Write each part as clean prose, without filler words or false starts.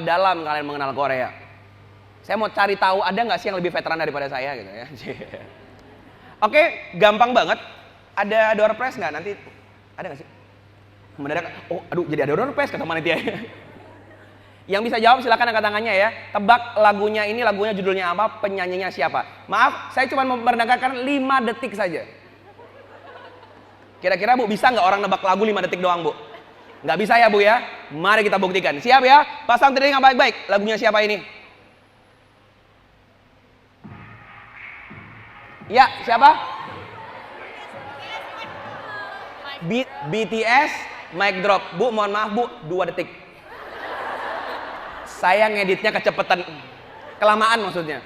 dalam kalian mengenal Korea? Saya mau cari tahu ada nggak sih yang lebih veteran daripada saya gitu ya. Oke, gampang banget. Ada door prize nggak nanti? Ada nggak sih? Mendadak, oh aduh jadi ada door prize kata panitia. Yang bisa jawab silakan angkat tangannya ya. Tebak lagunya ini, lagunya judulnya apa, penyanyinya siapa. Maaf, saya cuma memperdengarkan 5 detik saja. Kira-kira Bu bisa nggak orang nebak lagu 5 detik doang Bu? Nggak bisa ya Bu ya? Mari kita buktikan. Siap ya? Pasang telinga baik-baik. Lagunya siapa ini? Ya, siapa? BTS, mic drop. Bu, mohon maaf Bu, 2 detik. Saya ngeditnya kecepatan. Kelamaan maksudnya.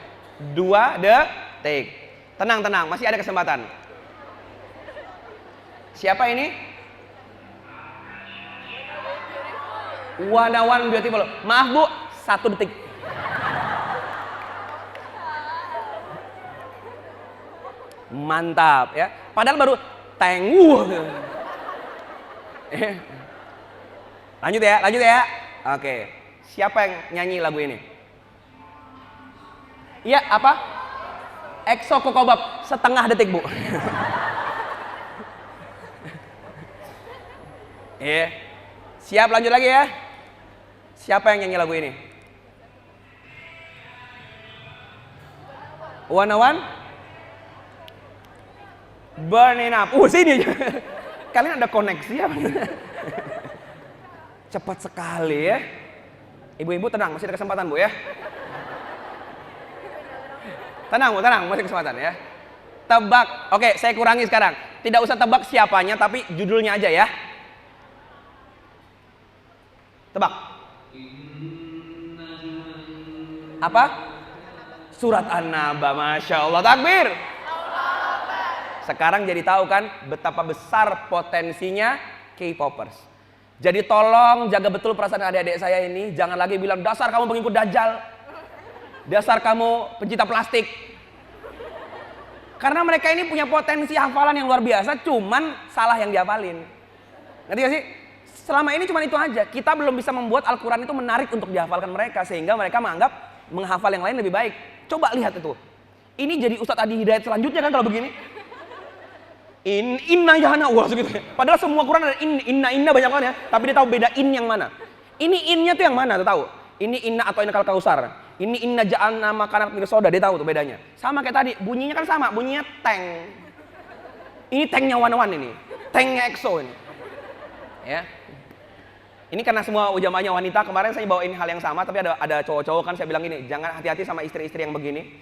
2 detik. Tenang, tenang, masih ada kesempatan. Siapa ini? Wanna One Beautiful. Maaf Bu, 1 detik. Mantap ya. Padahal baru tenguh. Lanjut ya, lanjut ya. Oke. Siapa yang nyanyi lagu ini? Iya, apa? EXO Kokobab, 1/2 detik Bu. Iya. Siap, lanjut lagi ya. Siapa yang nyanyi lagu ini? Wanna One? Burning Up. Sini aja. Kalian ada koneksi apa? Cepat sekali ya. Ibu-ibu tenang, masih ada kesempatan Bu ya. Tenang Bu, tenang, masih kesempatan ya. Tebak. Oke, saya kurangi sekarang. Tidak usah tebak siapanya, tapi judulnya aja ya. Tebak. Apa? Surat An-Naba. Masya Allah, takbir. Sekarang jadi tahu kan betapa besar potensinya K-popers. Jadi tolong jaga betul perasaan adik-adik saya ini. Jangan lagi bilang dasar kamu pengikut Dajjal, dasar kamu pencinta plastik. Karena mereka ini punya potensi hafalan yang luar biasa, cuman salah yang dihafalin. Ngerti gak sih? Selama ini cuma itu aja. Kita belum bisa membuat Al-Quran itu menarik untuk dihafalkan mereka, sehingga mereka menganggap menghafal yang lain lebih baik. Coba lihat itu. Ini jadi Ustadz Adi Hidayat selanjutnya kan kalau begini. Inna yahana, wah segitu. Padahal semua Quran ada inna banyak banget ya, tapi dia tahu beda in yang mana. Ini innya tuh yang mana, tuh tahu. Ini inna atau inna kal kausar. Ini inna ja'alna makanan mirsoda, dia tahu tuh bedanya. Sama kayak tadi, bunyinya kan sama, bunyinya tank. Ini tanknya Wanna One ini, tanknya EXO ini. Ya. Ini karena semua jamaahnya wanita, kemarin saya bawain hal yang sama, tapi ada cowok-cowok kan saya bilang gini, jangan hati-hati sama istri-istri yang begini,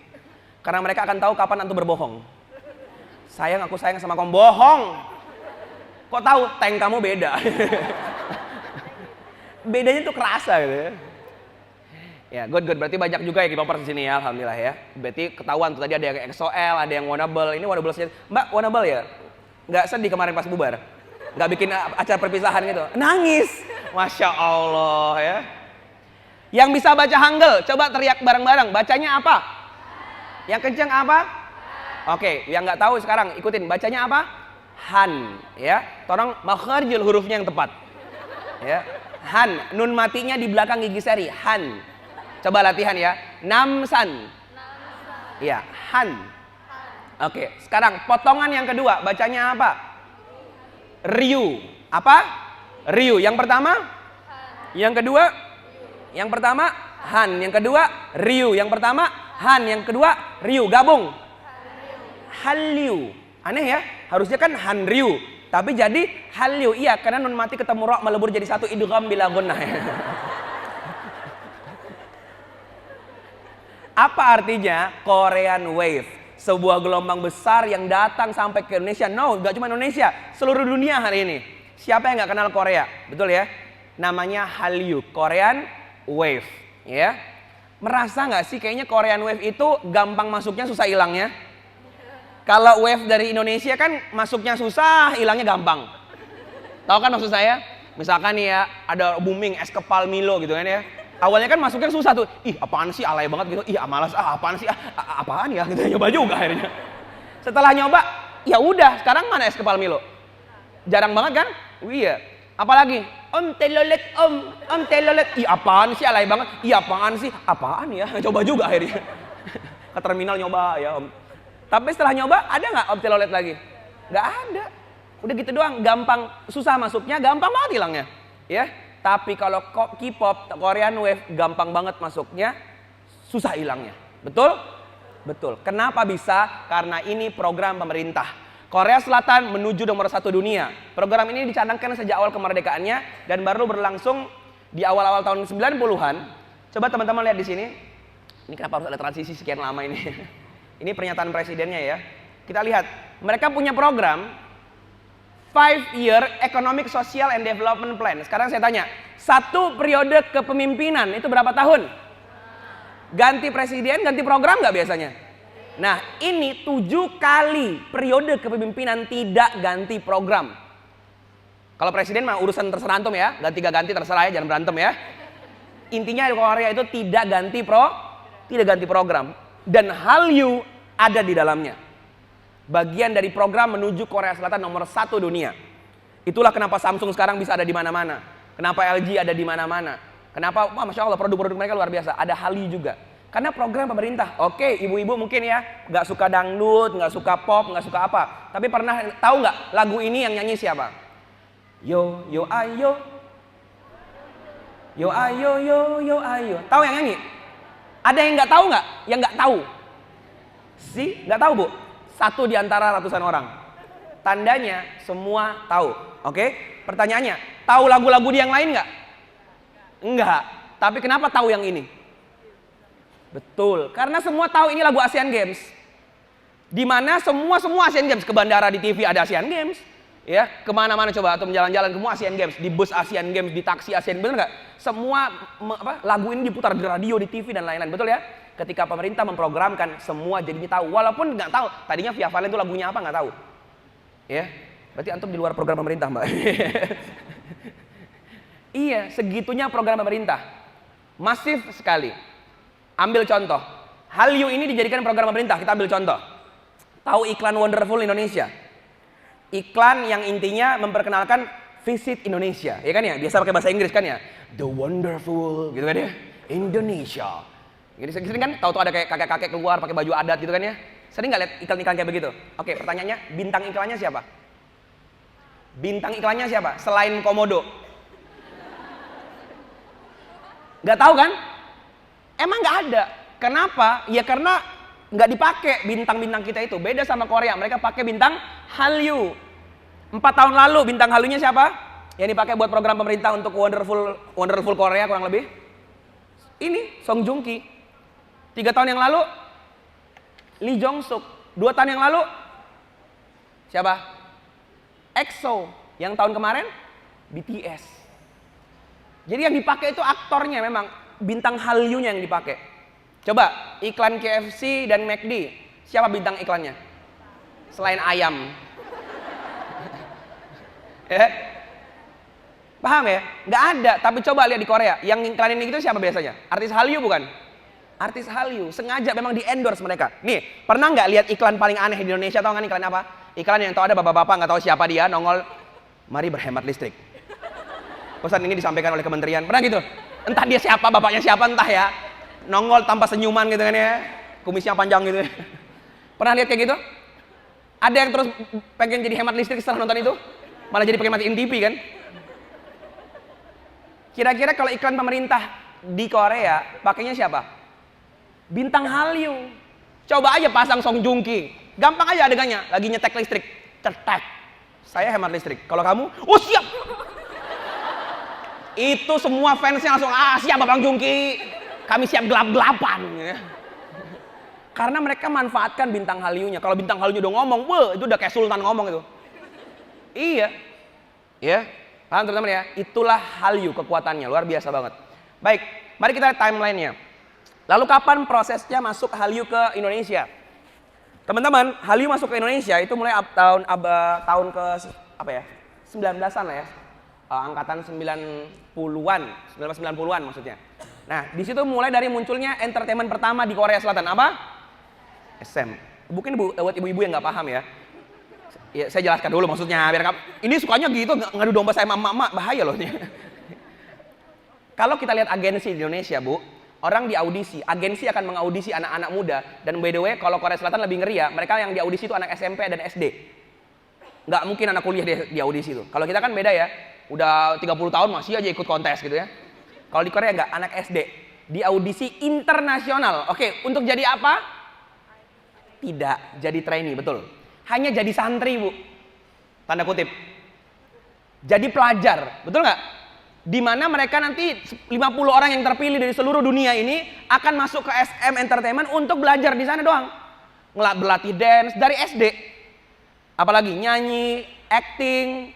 karena mereka akan tahu kapan antum berbohong. Sayang, aku sayang sama kamu, bohong. Kok tahu tank kamu beda? Bedanya tuh kerasa gitu ya. Ya, good. Berarti banyak juga ya K-popers di sini ya, alhamdulillah ya. Berarti ketahuan tuh tadi ada yang EXO-L, ada yang Wannable. Ini Wannable saja. Mbak, Wannable ya? Nggak sedih kemarin pas bubar? Nggak bikin acara perpisahan gitu? Nangis. Masya Allah ya. Yang bisa baca Hangul, coba teriak bareng-bareng. Bacanya apa? Yang kenceng apa? Oke, yang nggak tahu sekarang ikutin. Bacanya apa? Han, ya. Tolong makharijul hurufnya yang tepat. Ya. Han, nun matinya di belakang gigi seri. Han. Coba latihan ya. Namsan. Ya, Han. Oke, sekarang potongan yang kedua. Bacanya apa? Ryu. Apa? Ryu. Yang pertama? Yang kedua? Yang pertama Han. Yang kedua Ryu. Yang pertama Han. Yang kedua Ryu. Gabung. Hallyu. Aneh ya, harusnya kan Hanryu, tapi jadi Hallyu. Iya, karena nun mati ketemu ro melebur jadi satu, idgham bila gunnah. Apa artinya Korean Wave? Sebuah gelombang besar yang datang sampai ke Indonesia. No, gak cuma Indonesia, seluruh dunia hari ini. Siapa yang gak kenal Korea? Betul ya? Namanya Hallyu, Korean Wave. Ya, merasa gak sih kayaknya Korean Wave itu gampang masuknya, susah hilangnya? Kalau wave dari Indonesia kan masuknya susah, hilangnya gampang. Tahu kan maksud saya? Misalkan nih ya, ada booming es kepal Milo gitu kan ya. Awalnya kan masuknya susah tuh. Ih, apaan sih, alay banget gitu. Ih, malas, apaan sih? Apaan ya? Gitu nyoba juga akhirnya. Setelah nyoba, ya udah, sekarang mana es kepal Milo? Jarang banget kan? Iya. Apalagi Om telolet om telolet. Ih apaan sih, alay banget. Ih apaan sih, apaan ya. Coba juga akhirnya. Ke terminal nyoba ya om. Tapi setelah nyoba ada nggak om telolet lagi? Nggak ada. Udah gitu doang, gampang, susah masuknya, gampang banget hilangnya. Ya. Tapi kalau K-pop, Korean Wave gampang banget masuknya, susah hilangnya. Betul? Betul. Kenapa bisa? Karena ini program pemerintah. Korea Selatan menuju nomor 1 dunia. Program ini dicanangkan sejak awal kemerdekaannya dan baru berlangsung di awal-awal tahun 90-an. Coba teman-teman lihat di sini. Ini kenapa harus ada transisi sekian lama ini? Ini pernyataan presidennya ya. Kita lihat, mereka punya program 5-year Economic Social and Development Plan. Sekarang saya tanya, satu periode kepemimpinan itu berapa tahun? Ganti presiden, ganti program nggak biasanya? Nah, ini 7 kali periode kepemimpinan tidak ganti program. Kalau presiden mah urusan terserah antum ya, ganti gak ganti terserah ya, jangan berantem ya. Intinya di Korea itu tidak ganti program. Dan Hallyu ada di dalamnya. Bagian dari program menuju Korea Selatan nomor 1 dunia. Itulah kenapa Samsung sekarang bisa ada di mana-mana. Kenapa LG ada di mana-mana. Kenapa, wah Masya Allah produk-produk mereka luar biasa. Ada Hallyu juga. Karena program pemerintah. Oke, ibu-ibu mungkin ya nggak suka dangdut, nggak suka pop, nggak suka apa. Tapi pernah tahu nggak lagu ini yang nyanyi siapa? Yo yo ayo, yo ayo yo yo ayo. Tahu yang nyanyi? Ada yang nggak tahu nggak? Yang nggak tahu? Sih, nggak tahu bu? 1 di antara ratusan orang. Tandanya semua tahu. Oke? Pertanyaannya, tahu lagu-lagu di yang lain nggak? Enggak. Tapi kenapa tahu yang ini? Betul, karena semua tahu ini lagu Asian Games. Di mana semua Asian Games, ke bandara di TV ada Asian Games. Ya, kemana-mana coba atau jalan-jalan semua Asian Games, di bus Asian Games, di taksi Asian, bener nggak? Semua lagu ini diputar di radio, di TV dan lain-lain, betul ya? Ketika pemerintah memprogramkan, semua jadinya tahu, walaupun nggak tahu. Tadinya Via Valen itu lagunya apa nggak tahu. Ya, berarti antum di luar program pemerintah mbak. Iya, segitunya program pemerintah, masif sekali. Ambil contoh, Hallyu ini dijadikan program pemerintah. Kita ambil contoh. Tahu iklan Wonderful Indonesia? Iklan yang intinya memperkenalkan visit Indonesia, ya kan ya? Biasa pakai bahasa Inggris kan ya? The Wonderful, gitu kan ya? Indonesia. Jadi sering kan tahu-tahu ada kayak kakek-kakek keluar pakai baju adat gitu kan ya? Sering nggak lihat iklan-iklan kayak begitu? Oke, pertanyaannya, bintang iklannya siapa? Bintang iklannya siapa? Selain Komodo. Nggak tahu kan? Emang nggak ada. Kenapa? Ya karena nggak dipakai bintang-bintang kita itu. Beda sama Korea, mereka pakai bintang Hallyu. 4 tahun lalu bintang Hallyu-nya siapa? Yang dipakai buat program pemerintah untuk Wonderful Korea kurang lebih. Ini Song Joong Ki. 3 tahun yang lalu Lee Jong Suk. 2 tahun yang lalu siapa? EXO. Yang tahun kemarin BTS. Jadi yang dipakai itu aktornya memang, bintang Hallyu-nya yang dipakai. Coba iklan KFC dan McD, siapa bintang iklannya? Selain ayam. Paham ya? Nggak ada. Tapi coba lihat di Korea, yang iklanin itu siapa biasanya? Artis Hallyu bukan? Artis Hallyu, sengaja memang di endorse mereka. Nih, pernah nggak lihat iklan paling aneh di Indonesia? Tahu nggak iklan apa? Iklan yang tahu ada bapak-bapak nggak tahu siapa dia, nongol, mari berhemat listrik. Pesan ini disampaikan oleh kementerian. Pernah gitu? Entah dia siapa, bapaknya siapa, entah ya. Nongol tanpa senyuman gitu kan ya. Kumisnya panjang gitu. Pernah lihat kayak gitu? Ada yang terus pengen jadi hemat listrik setelah nonton itu? Malah jadi pengen matiin TV kan? Kira-kira kalau iklan pemerintah di Korea, pakainya siapa? Bintang Hallyu. Coba aja pasang Song Joong Ki. Gampang aja adegannya. Lagi nyetek listrik. Cetek. Saya hemat listrik. Kalau kamu, oh siap! Itu semua fansnya langsung, siap Bang Joong Ki. Kami siap gelap-gelapan. Karena mereka manfaatkan bintang Hallyu-nya. Kalau bintang Hallyu udah ngomong, itu udah kayak sultan ngomong itu. Iya. Ya, paham teman-teman ya? Itulah Hallyu kekuatannya, luar biasa banget. Baik, mari kita lihat timeline-nya. Lalu kapan prosesnya masuk Hallyu ke Indonesia? Teman-teman, Hallyu masuk ke Indonesia itu mulai tahun ke apa ya? 19-an lah ya. Angkatan 90-an, 1990-an maksudnya. Nah, di situ mulai dari munculnya entertainment pertama di Korea Selatan. Apa? SM. Mungkin buat ibu-ibu yang nggak paham ya. Ya, saya jelaskan dulu maksudnya biar kamu. Ini sukanya gitu ngadu domba saya sama emak-emak, bahaya loh ini. Kalau kita lihat agensi di Indonesia, Bu, orang diaudisi, agensi akan mengaudisi anak-anak muda. Dan by the way, kalau Korea Selatan lebih ngeri ya, mereka yang diaudisi itu anak SMP dan SD. Nggak mungkin anak kuliah diaudisi tuh. Kalau kita kan beda ya, udah 30 tahun masih aja ikut kontes gitu ya. Kalau di Korea nggak, anak SD diaudisi internasional. Oke, untuk jadi apa? Tidak jadi trainee, betul. Hanya jadi santri, Bu. Tanda kutip. Jadi pelajar, betul nggak? Di mana mereka nanti 50 orang yang terpilih dari seluruh dunia ini akan masuk ke SM Entertainment untuk belajar di sana doang. Berlatih dance dari SD. Apalagi nyanyi, acting,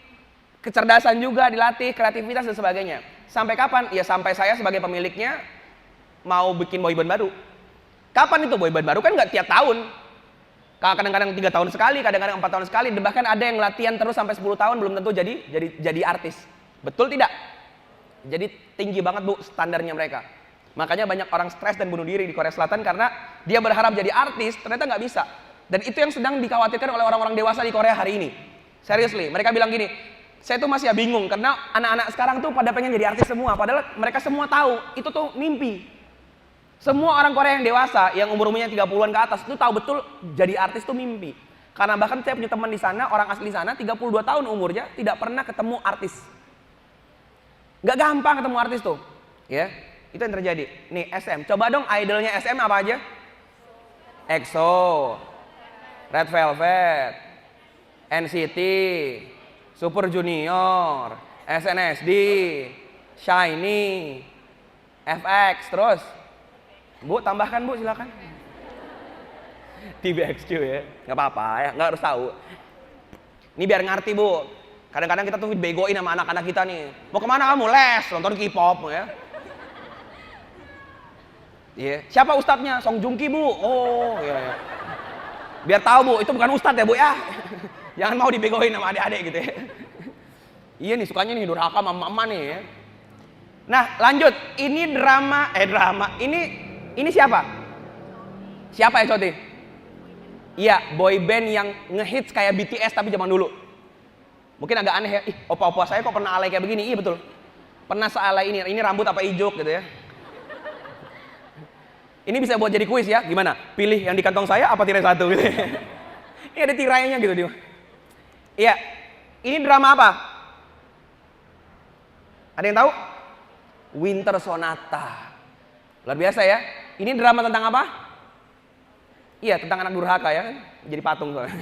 kecerdasan juga dilatih, kreativitas dan sebagainya. Sampai kapan? Ya sampai saya sebagai pemiliknya mau bikin boyband baru. Kapan itu boyband baru? Kan nggak tiap tahun. Kadang-kadang 3 tahun sekali, kadang-kadang 4 tahun sekali. Bahkan ada yang latihan terus sampai 10 tahun belum tentu jadi artis. Betul tidak? Jadi tinggi banget, Bu, standarnya mereka. Makanya banyak orang stres dan bunuh diri di Korea Selatan karena dia berharap jadi artis, ternyata nggak bisa. Dan itu yang sedang dikhawatirkan oleh orang-orang dewasa di Korea hari ini. Seriously, mereka bilang gini, saya tuh masih bingung karena anak-anak sekarang tuh pada pengen jadi artis semua. Padahal mereka semua tahu itu tuh mimpi. Semua orang Korea yang dewasa, yang umurnya 30-an ke atas itu tahu betul jadi artis tuh mimpi. Karena bahkan saya punya teman di sana, orang asli sana, 32 tahun umurnya, tidak pernah ketemu artis. Gak gampang ketemu artis tuh, ya. Itu yang terjadi. Nih SM, coba dong idolnya SM apa aja? EXO, Red Velvet, NCT, Super Junior, SNSD, SHINee, FX, terus Bu tambahkan, Bu, silakan. TBXQ ya, nggak apa-apa ya, nggak harus tahu. Ini biar ngerti, Bu. Kadang-kadang kita tuh begoin sama anak-anak kita nih. Mau kemana kamu? Les, nonton K-pop ya. Iya. Siapa ustadznya? Song Joong Ki, Bu. Oh, iya. Biar tahu, Bu, itu bukan ustadz ya, Bu ya. Jangan mau dibegoin sama adik-adik gitu ya. Iya nih, sukanya nih durhaka sama mama nih ya. Nah, lanjut. Ini drama. Ini siapa? Siapa ya, Coti? Iya, boyband yang ngehits kayak BTS tapi zaman dulu. Mungkin agak aneh ya, opa-opa saya kok pernah alay kayak begini? Iya betul, pernah sealay ini rambut apa ijuk gitu ya. Ini bisa buat jadi kuis ya, gimana? Pilih yang di kantong saya apa tirai satu gitu ya. Ini ada tirainya gitu dia. Iya, ini drama apa? Ada yang tahu? Winter Sonata. Luar biasa ya. Ini drama tentang apa? Iya, tentang anak durhaka ya kan, jadi patung soalnya.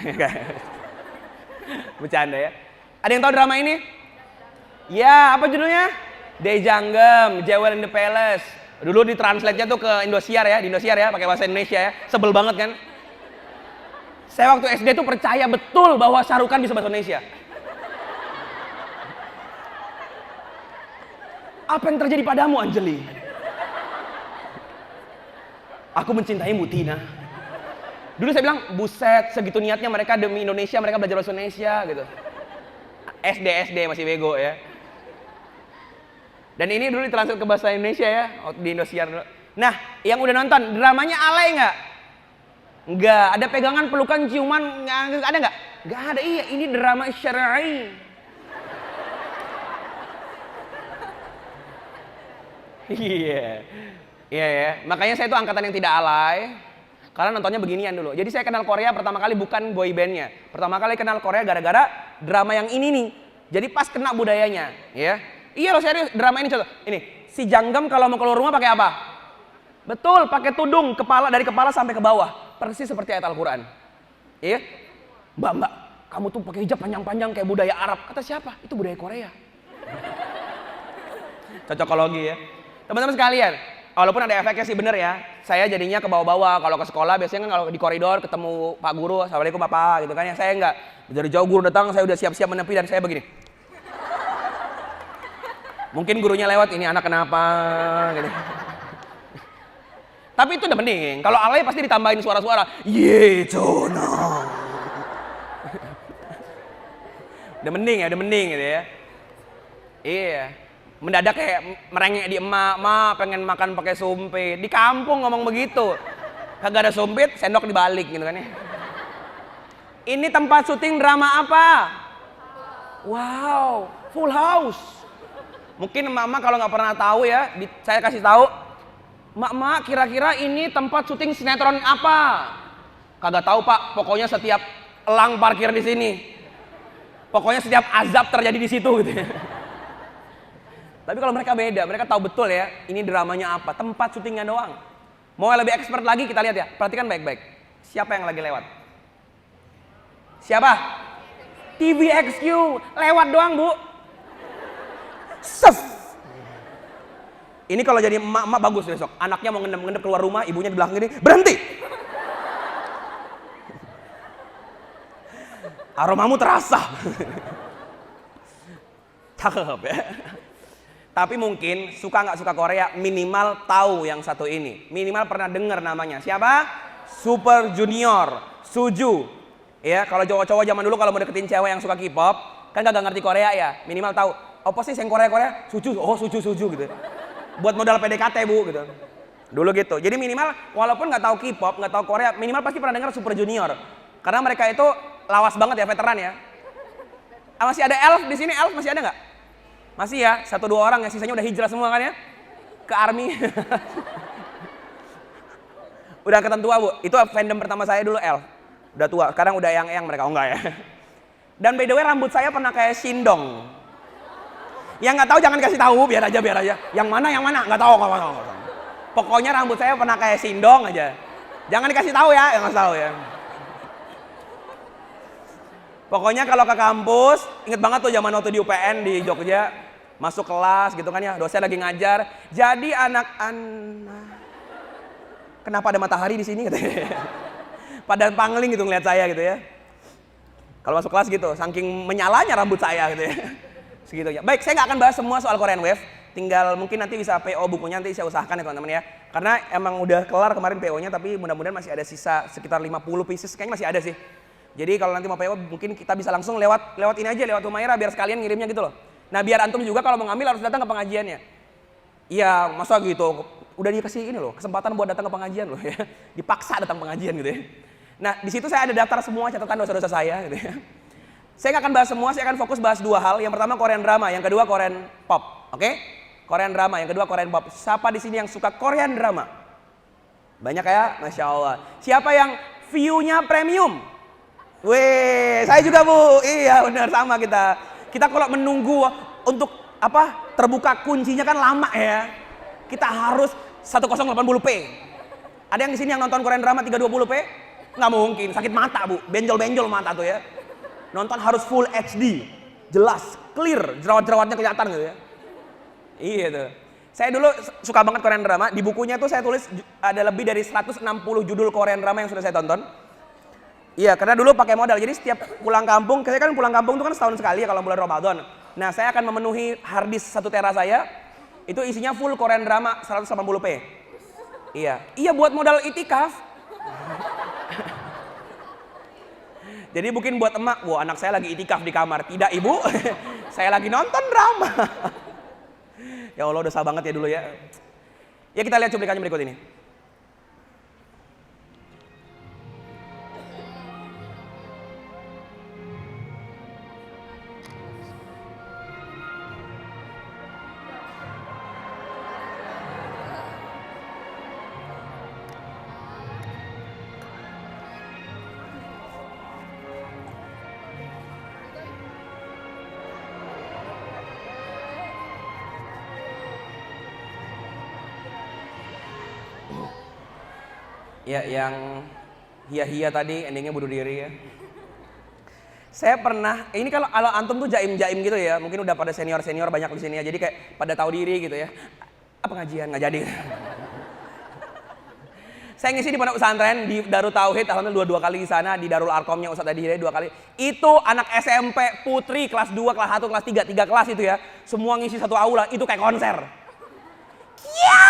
Bercanda ya. Ada yang tahu drama ini? Ya, apa judulnya? Daejanggam, Jewel in the Palace. Dulu ditranslate-nya tuh ke Indosiar ya, di Indosiar ya, pakai bahasa Indonesia ya. Sebel banget kan? Saya waktu SD tuh percaya betul bahwa Shah Rukh Khan bisa bahasa Indonesia. Apa yang terjadi padamu, Anjali? Aku mencintaimu, Tina. Dulu saya bilang, buset, segitu niatnya mereka demi Indonesia, mereka belajar bahasa Indonesia gitu. SD masih bego ya. Dan ini dulu ditranslate ke bahasa Indonesia ya, di Indosiar. Nah, yang udah nonton, dramanya alay nggak? Nggak. Ada pegangan, pelukan, ciuman, ada nggak? Nggak ada. Iya, ini drama syar'i. Iya ya. Makanya saya tuh angkatan yang tidak alay. Karena nontonnya beginian dulu. Jadi saya kenal Korea pertama kali bukan boy bandnya. Pertama kali kenal Korea gara-gara drama yang ini nih. Jadi pas kena budayanya, ya. Iya loh, serius, drama ini contoh. Ini, si Janggam kalau mau keluar rumah pakai apa? Betul, pakai tudung, dari kepala sampai ke bawah. Persis seperti ayat Al-Qur'an. Iya? Mbak, kamu tuh pakai hijab panjang-panjang kayak budaya Arab. Kata siapa? Itu budaya Korea. Cocokologi ya. Teman-teman sekalian, walaupun ada efeknya sih bener ya. Saya jadinya ke bawah-bawah. Kalau ke sekolah biasanya kan kalau di koridor ketemu Pak Guru, Assalamualaikum Bapak gitu kan ya. Saya enggak. Dari jauh guru datang, saya udah siap-siap menepi dan saya begini. Mungkin gurunya lewat, ini anak kenapa gitu. Tapi itu udah mending. Kalau alay pasti ditambahin suara-suara. Yecona. Udah mending gitu ya. Iya. Mendadak kayak merengek di emak, pengen makan pakai sumpit. Di kampung ngomong begitu. Kagak ada sumpit, sendok dibalik gitu kan ya. Ini tempat syuting drama apa? Wow, Full House. Mungkin emak-emak kalau nggak pernah tahu ya, saya kasih tahu. Emak-emak kira-kira ini tempat syuting sinetron apa? Kagak tahu pak, pokoknya setiap elang parkir di sini. Pokoknya setiap azab terjadi di situ gitu ya. Tapi kalau mereka beda, mereka tahu betul ya, ini dramanya apa, tempat syutingnya doang. Mau lebih expert lagi kita lihat ya, perhatikan baik-baik. Siapa yang lagi lewat? Siapa? TVXQ, lewat doang bu. Sef. Ini kalau jadi emak-emak bagus besok. Anaknya mau ngendep-ngendep keluar rumah, ibunya di belakang ini, berhenti. Aromamu terasa. Cakep ya. Tapi mungkin suka nggak suka Korea, minimal tahu yang satu ini. Minimal pernah dengar namanya. Siapa? Super Junior, Suju. Ya, kalau cowok-cowok zaman dulu kalau mau deketin cewek yang suka K-pop, kan kagak ngerti Korea ya. Minimal tahu. Apa sih yang Korea-Korea? Suju. Oh, Suju gitu. Buat modal PDKT bu gitu. Dulu gitu. Jadi minimal walaupun nggak tahu K-pop, nggak tahu Korea, minimal pasti pernah dengar Super Junior. Karena mereka itu lawas banget ya, veteran ya. Masih ada Elf di sini, Elf masih ada nggak? Masih ya, 1-2 orang ya, sisanya udah hijrah semua kan ya? Ke army. Udah angkatan tua bu, itu fandom pertama saya dulu Elf. Udah tua, sekarang udah yang mereka, oh enggak ya. Dan by the way rambut saya pernah kayak Shindong. Yang nggak tahu jangan kasih tahu, biar aja. Yang mana, nggak tahu. Pokoknya rambut saya pernah kayak Shindong aja. Jangan dikasih tahu ya, yang nggak tahu ya. Pokoknya kalau ke kampus, inget banget tuh zaman waktu di UPN di Jogja, masuk kelas gitu kan ya, dosen lagi ngajar. Jadi anak-anak, kenapa ada matahari di sini? Gitu ya. Pada pangling gitu ngeliat saya gitu ya. Kalau masuk kelas gitu, saking menyalanya rambut saya gitu ya. Segitunya. Baik, saya nggak akan bahas semua soal Korean Wave. Tinggal mungkin nanti bisa PO bukunya, nanti saya usahakan ya teman-teman ya. Karena emang udah kelar kemarin PO-nya, tapi mudah-mudahan masih ada sisa sekitar 50 pieces, kayaknya masih ada sih. Jadi kalau nanti mau PO mungkin kita bisa langsung lewat ini aja, lewat Humaira biar sekalian ngirimnya gitu loh. Nah biar antum juga kalau mau ngambil harus datang ke pengajiannya. Iya, masa gitu. Udah dikasih ini loh, kesempatan buat datang ke pengajian loh ya. Dipaksa datang pengajian gitu ya. Nah di situ saya ada daftar semua catatan dosa-dosa saya gitu ya. Saya nggak akan bahas semua, saya akan fokus bahas 2 hal. Yang pertama Korean drama, yang kedua Korean pop. Oke? Korean drama, yang kedua Korean pop. Siapa di sini yang suka Korean drama? Banyak ya? Masya Allah. Siapa yang view-nya premium? Weh, saya juga bu. Iya benar, sama kita. Kita kalau menunggu untuk apa terbuka kuncinya kan lama ya. Kita harus 1080p. Ada yang di sini yang nonton Korean drama 320p? Nggak mungkin, sakit mata bu. Benjol-benjol mata tuh ya. Nonton harus full HD, jelas, clear, jerawat-jerawatnya kelihatan gitu ya. Iya tuh. Saya dulu suka banget Korean drama. Di bukunya tuh saya tulis ada lebih dari 160 judul Korean drama yang sudah saya tonton. Iya, karena dulu pakai modal. Jadi setiap pulang kampung, saya kan pulang kampung itu kan setahun sekali ya kalau bulan Ramadan. Nah, saya akan memenuhi harddisk 1 tera saya. Itu isinya full Korean drama 180p. Iya. Iya buat modal itikaf. Jadi mungkin buat emak, wah anak saya lagi itikaf di kamar. Tidak ibu, saya lagi nonton drama. Ya Allah dosa banget ya dulu ya. Ya kita lihat cuplikannya berikut ini. Ya yang hia-hia tadi endingnya bunuh diri ya. Saya pernah, ini kalau antum tuh jaim-jaim gitu ya, mungkin udah pada senior-senior banyak di sini ya, jadi kayak pada tahu diri gitu ya. Apa pengajian nggak jadi. Saya ngisi di pondok pesantren di Darul Tauhid, alhamdulillah 2 kali di sana, di Darul Arkomnya Ustadz Adi Hidayat 2 kali. Itu anak SMP putri kelas 2, kelas 1, kelas 3 kelas itu ya, semua ngisi satu aula, itu kayak konser. Ya!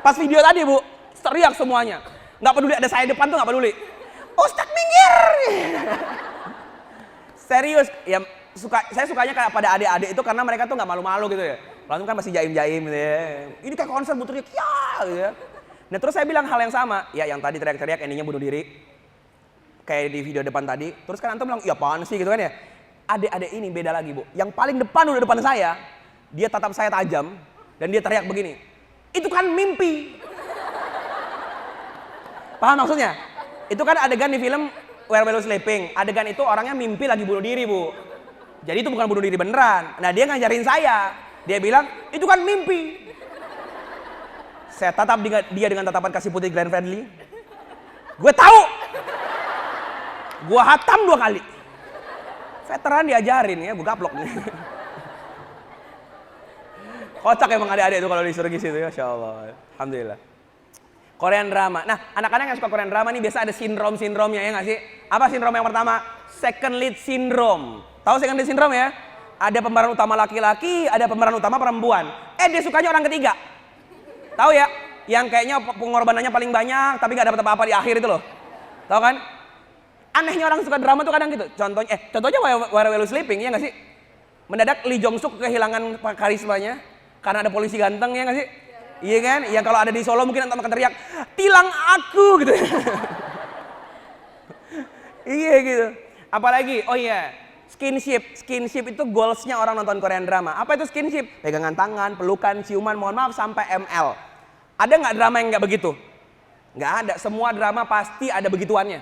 Pas video tadi bu, teriak semuanya, nggak peduli ada saya depan tuh nggak peduli. Ustadz minggir. Serius, ya saya sukanya kayak pada adik-adik itu karena mereka tuh nggak malu-malu gitu ya. Lalu kan masih jaim-jaim gitu ya. Ini kayak konser bu teriak ya gitu ya. Nah terus saya bilang hal yang sama, ya yang tadi teriak-teriak endingnya bunuh diri. kayak di video depan tadi. Terus kan antum bilang, "Ya apaan sih?" gitu kan ya. Adik-adik ini beda lagi, Bu. Yang paling depan udah depan saya, dia tatap saya tajam dan dia teriak begini. "Itu kan mimpi." Paham maksudnya? Itu kan adegan di film Where We Were Sleeping. Adegan itu orangnya mimpi lagi bunuh diri, Bu. Jadi itu bukan bunuh diri beneran. Nah, dia ngajarin saya. Dia bilang, "Itu kan mimpi." Saya tatap dia dengan tatapan kasih putih Glenn Fredly. Gue tahu. Gue hatam 2 kali. Veteran diajarin ya, gue gaplok nih. Kocak emang adik-adik itu kalau disuruh gitu ya, Masya Allah. Alhamdulillah. Korean drama. Nah, anak-anak yang suka Korean drama nih biasa ada sindrom-sindromnya ya nggak sih? Apa sindrom yang pertama? Second lead syndrome. Tahu second lead syndrome ya? Ada pemeran utama laki-laki, ada pemeran utama perempuan. Dia sukanya orang ketiga. Tahu ya? Yang kayaknya pengorbanannya paling banyak tapi nggak dapat apa-apa di akhir itu loh. Tahu kan? Anehnya orang suka drama tuh kadang gitu. Contohnya Where We Were Sleeping ya nggak sih? Mendadak Lee Jong Suk kehilangan karismanya karena ada polisi ganteng ya nggak sih? Iya kan? Yang kalau ada di Solo mungkin antum akan teriak, "Tilang aku!" gitu. Iya gitu. Apalagi, oh iya, skinship. Skinship itu goalsnya orang nonton Korean drama. Apa itu skinship? Pegangan tangan, pelukan, ciuman, mohon maaf sampai ML. Ada nggak drama yang nggak begitu? Nggak ada. Semua drama pasti ada begituannya.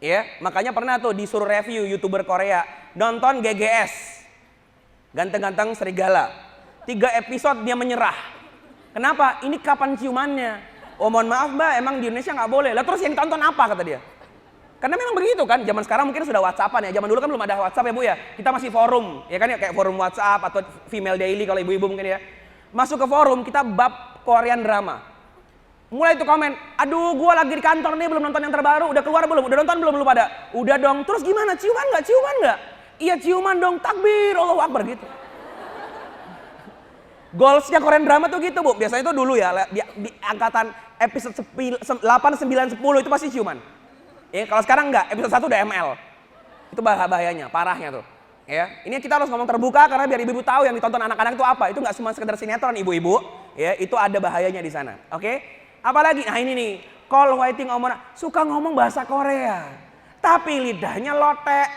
Ya, makanya pernah tuh disuruh review YouTuber Korea nonton GGS. Ganteng-ganteng serigala. 3 episode dia menyerah. Kenapa? Ini kapan ciumannya? Oh mohon maaf Mbak, emang di Indonesia nggak boleh. Lah terus yang ditonton apa kata dia? Karena memang begitu kan, zaman sekarang mungkin sudah WhatsAppan ya. Zaman dulu kan belum ada WhatsApp ya Bu ya. Kita masih forum, ya kan ya, kayak forum WhatsApp atau female daily kalau ibu-ibu mungkin ya. Masuk ke forum, kita bab Korean drama. Mulai itu komen, "Aduh gua lagi di kantor nih belum nonton yang terbaru, udah keluar belum? Udah nonton belum pada?" "Udah dong." "Terus gimana? Ciuman nggak? Ciuman nggak?" "Iya ciuman dong, takbir, Allahu Akbar" gitu. Goalsnya Korean drama tuh gitu Bu. Biasanya tuh dulu ya di angkatan episode 8, 9, 10 itu pasti ciuman. Ya, kalau sekarang enggak, episode 1 udah ML. Itu bahayanya, parahnya tuh. Ya, ini kita harus ngomong terbuka karena biar ibu-ibu tahu yang ditonton anak-anak itu apa. Itu enggak cuma sekedar sinetron ibu-ibu, ya, itu ada bahayanya di sana. Oke? Apalagi nah ini nih, Call Waiting Omona suka ngomong bahasa Korea. Tapi lidahnya lotek.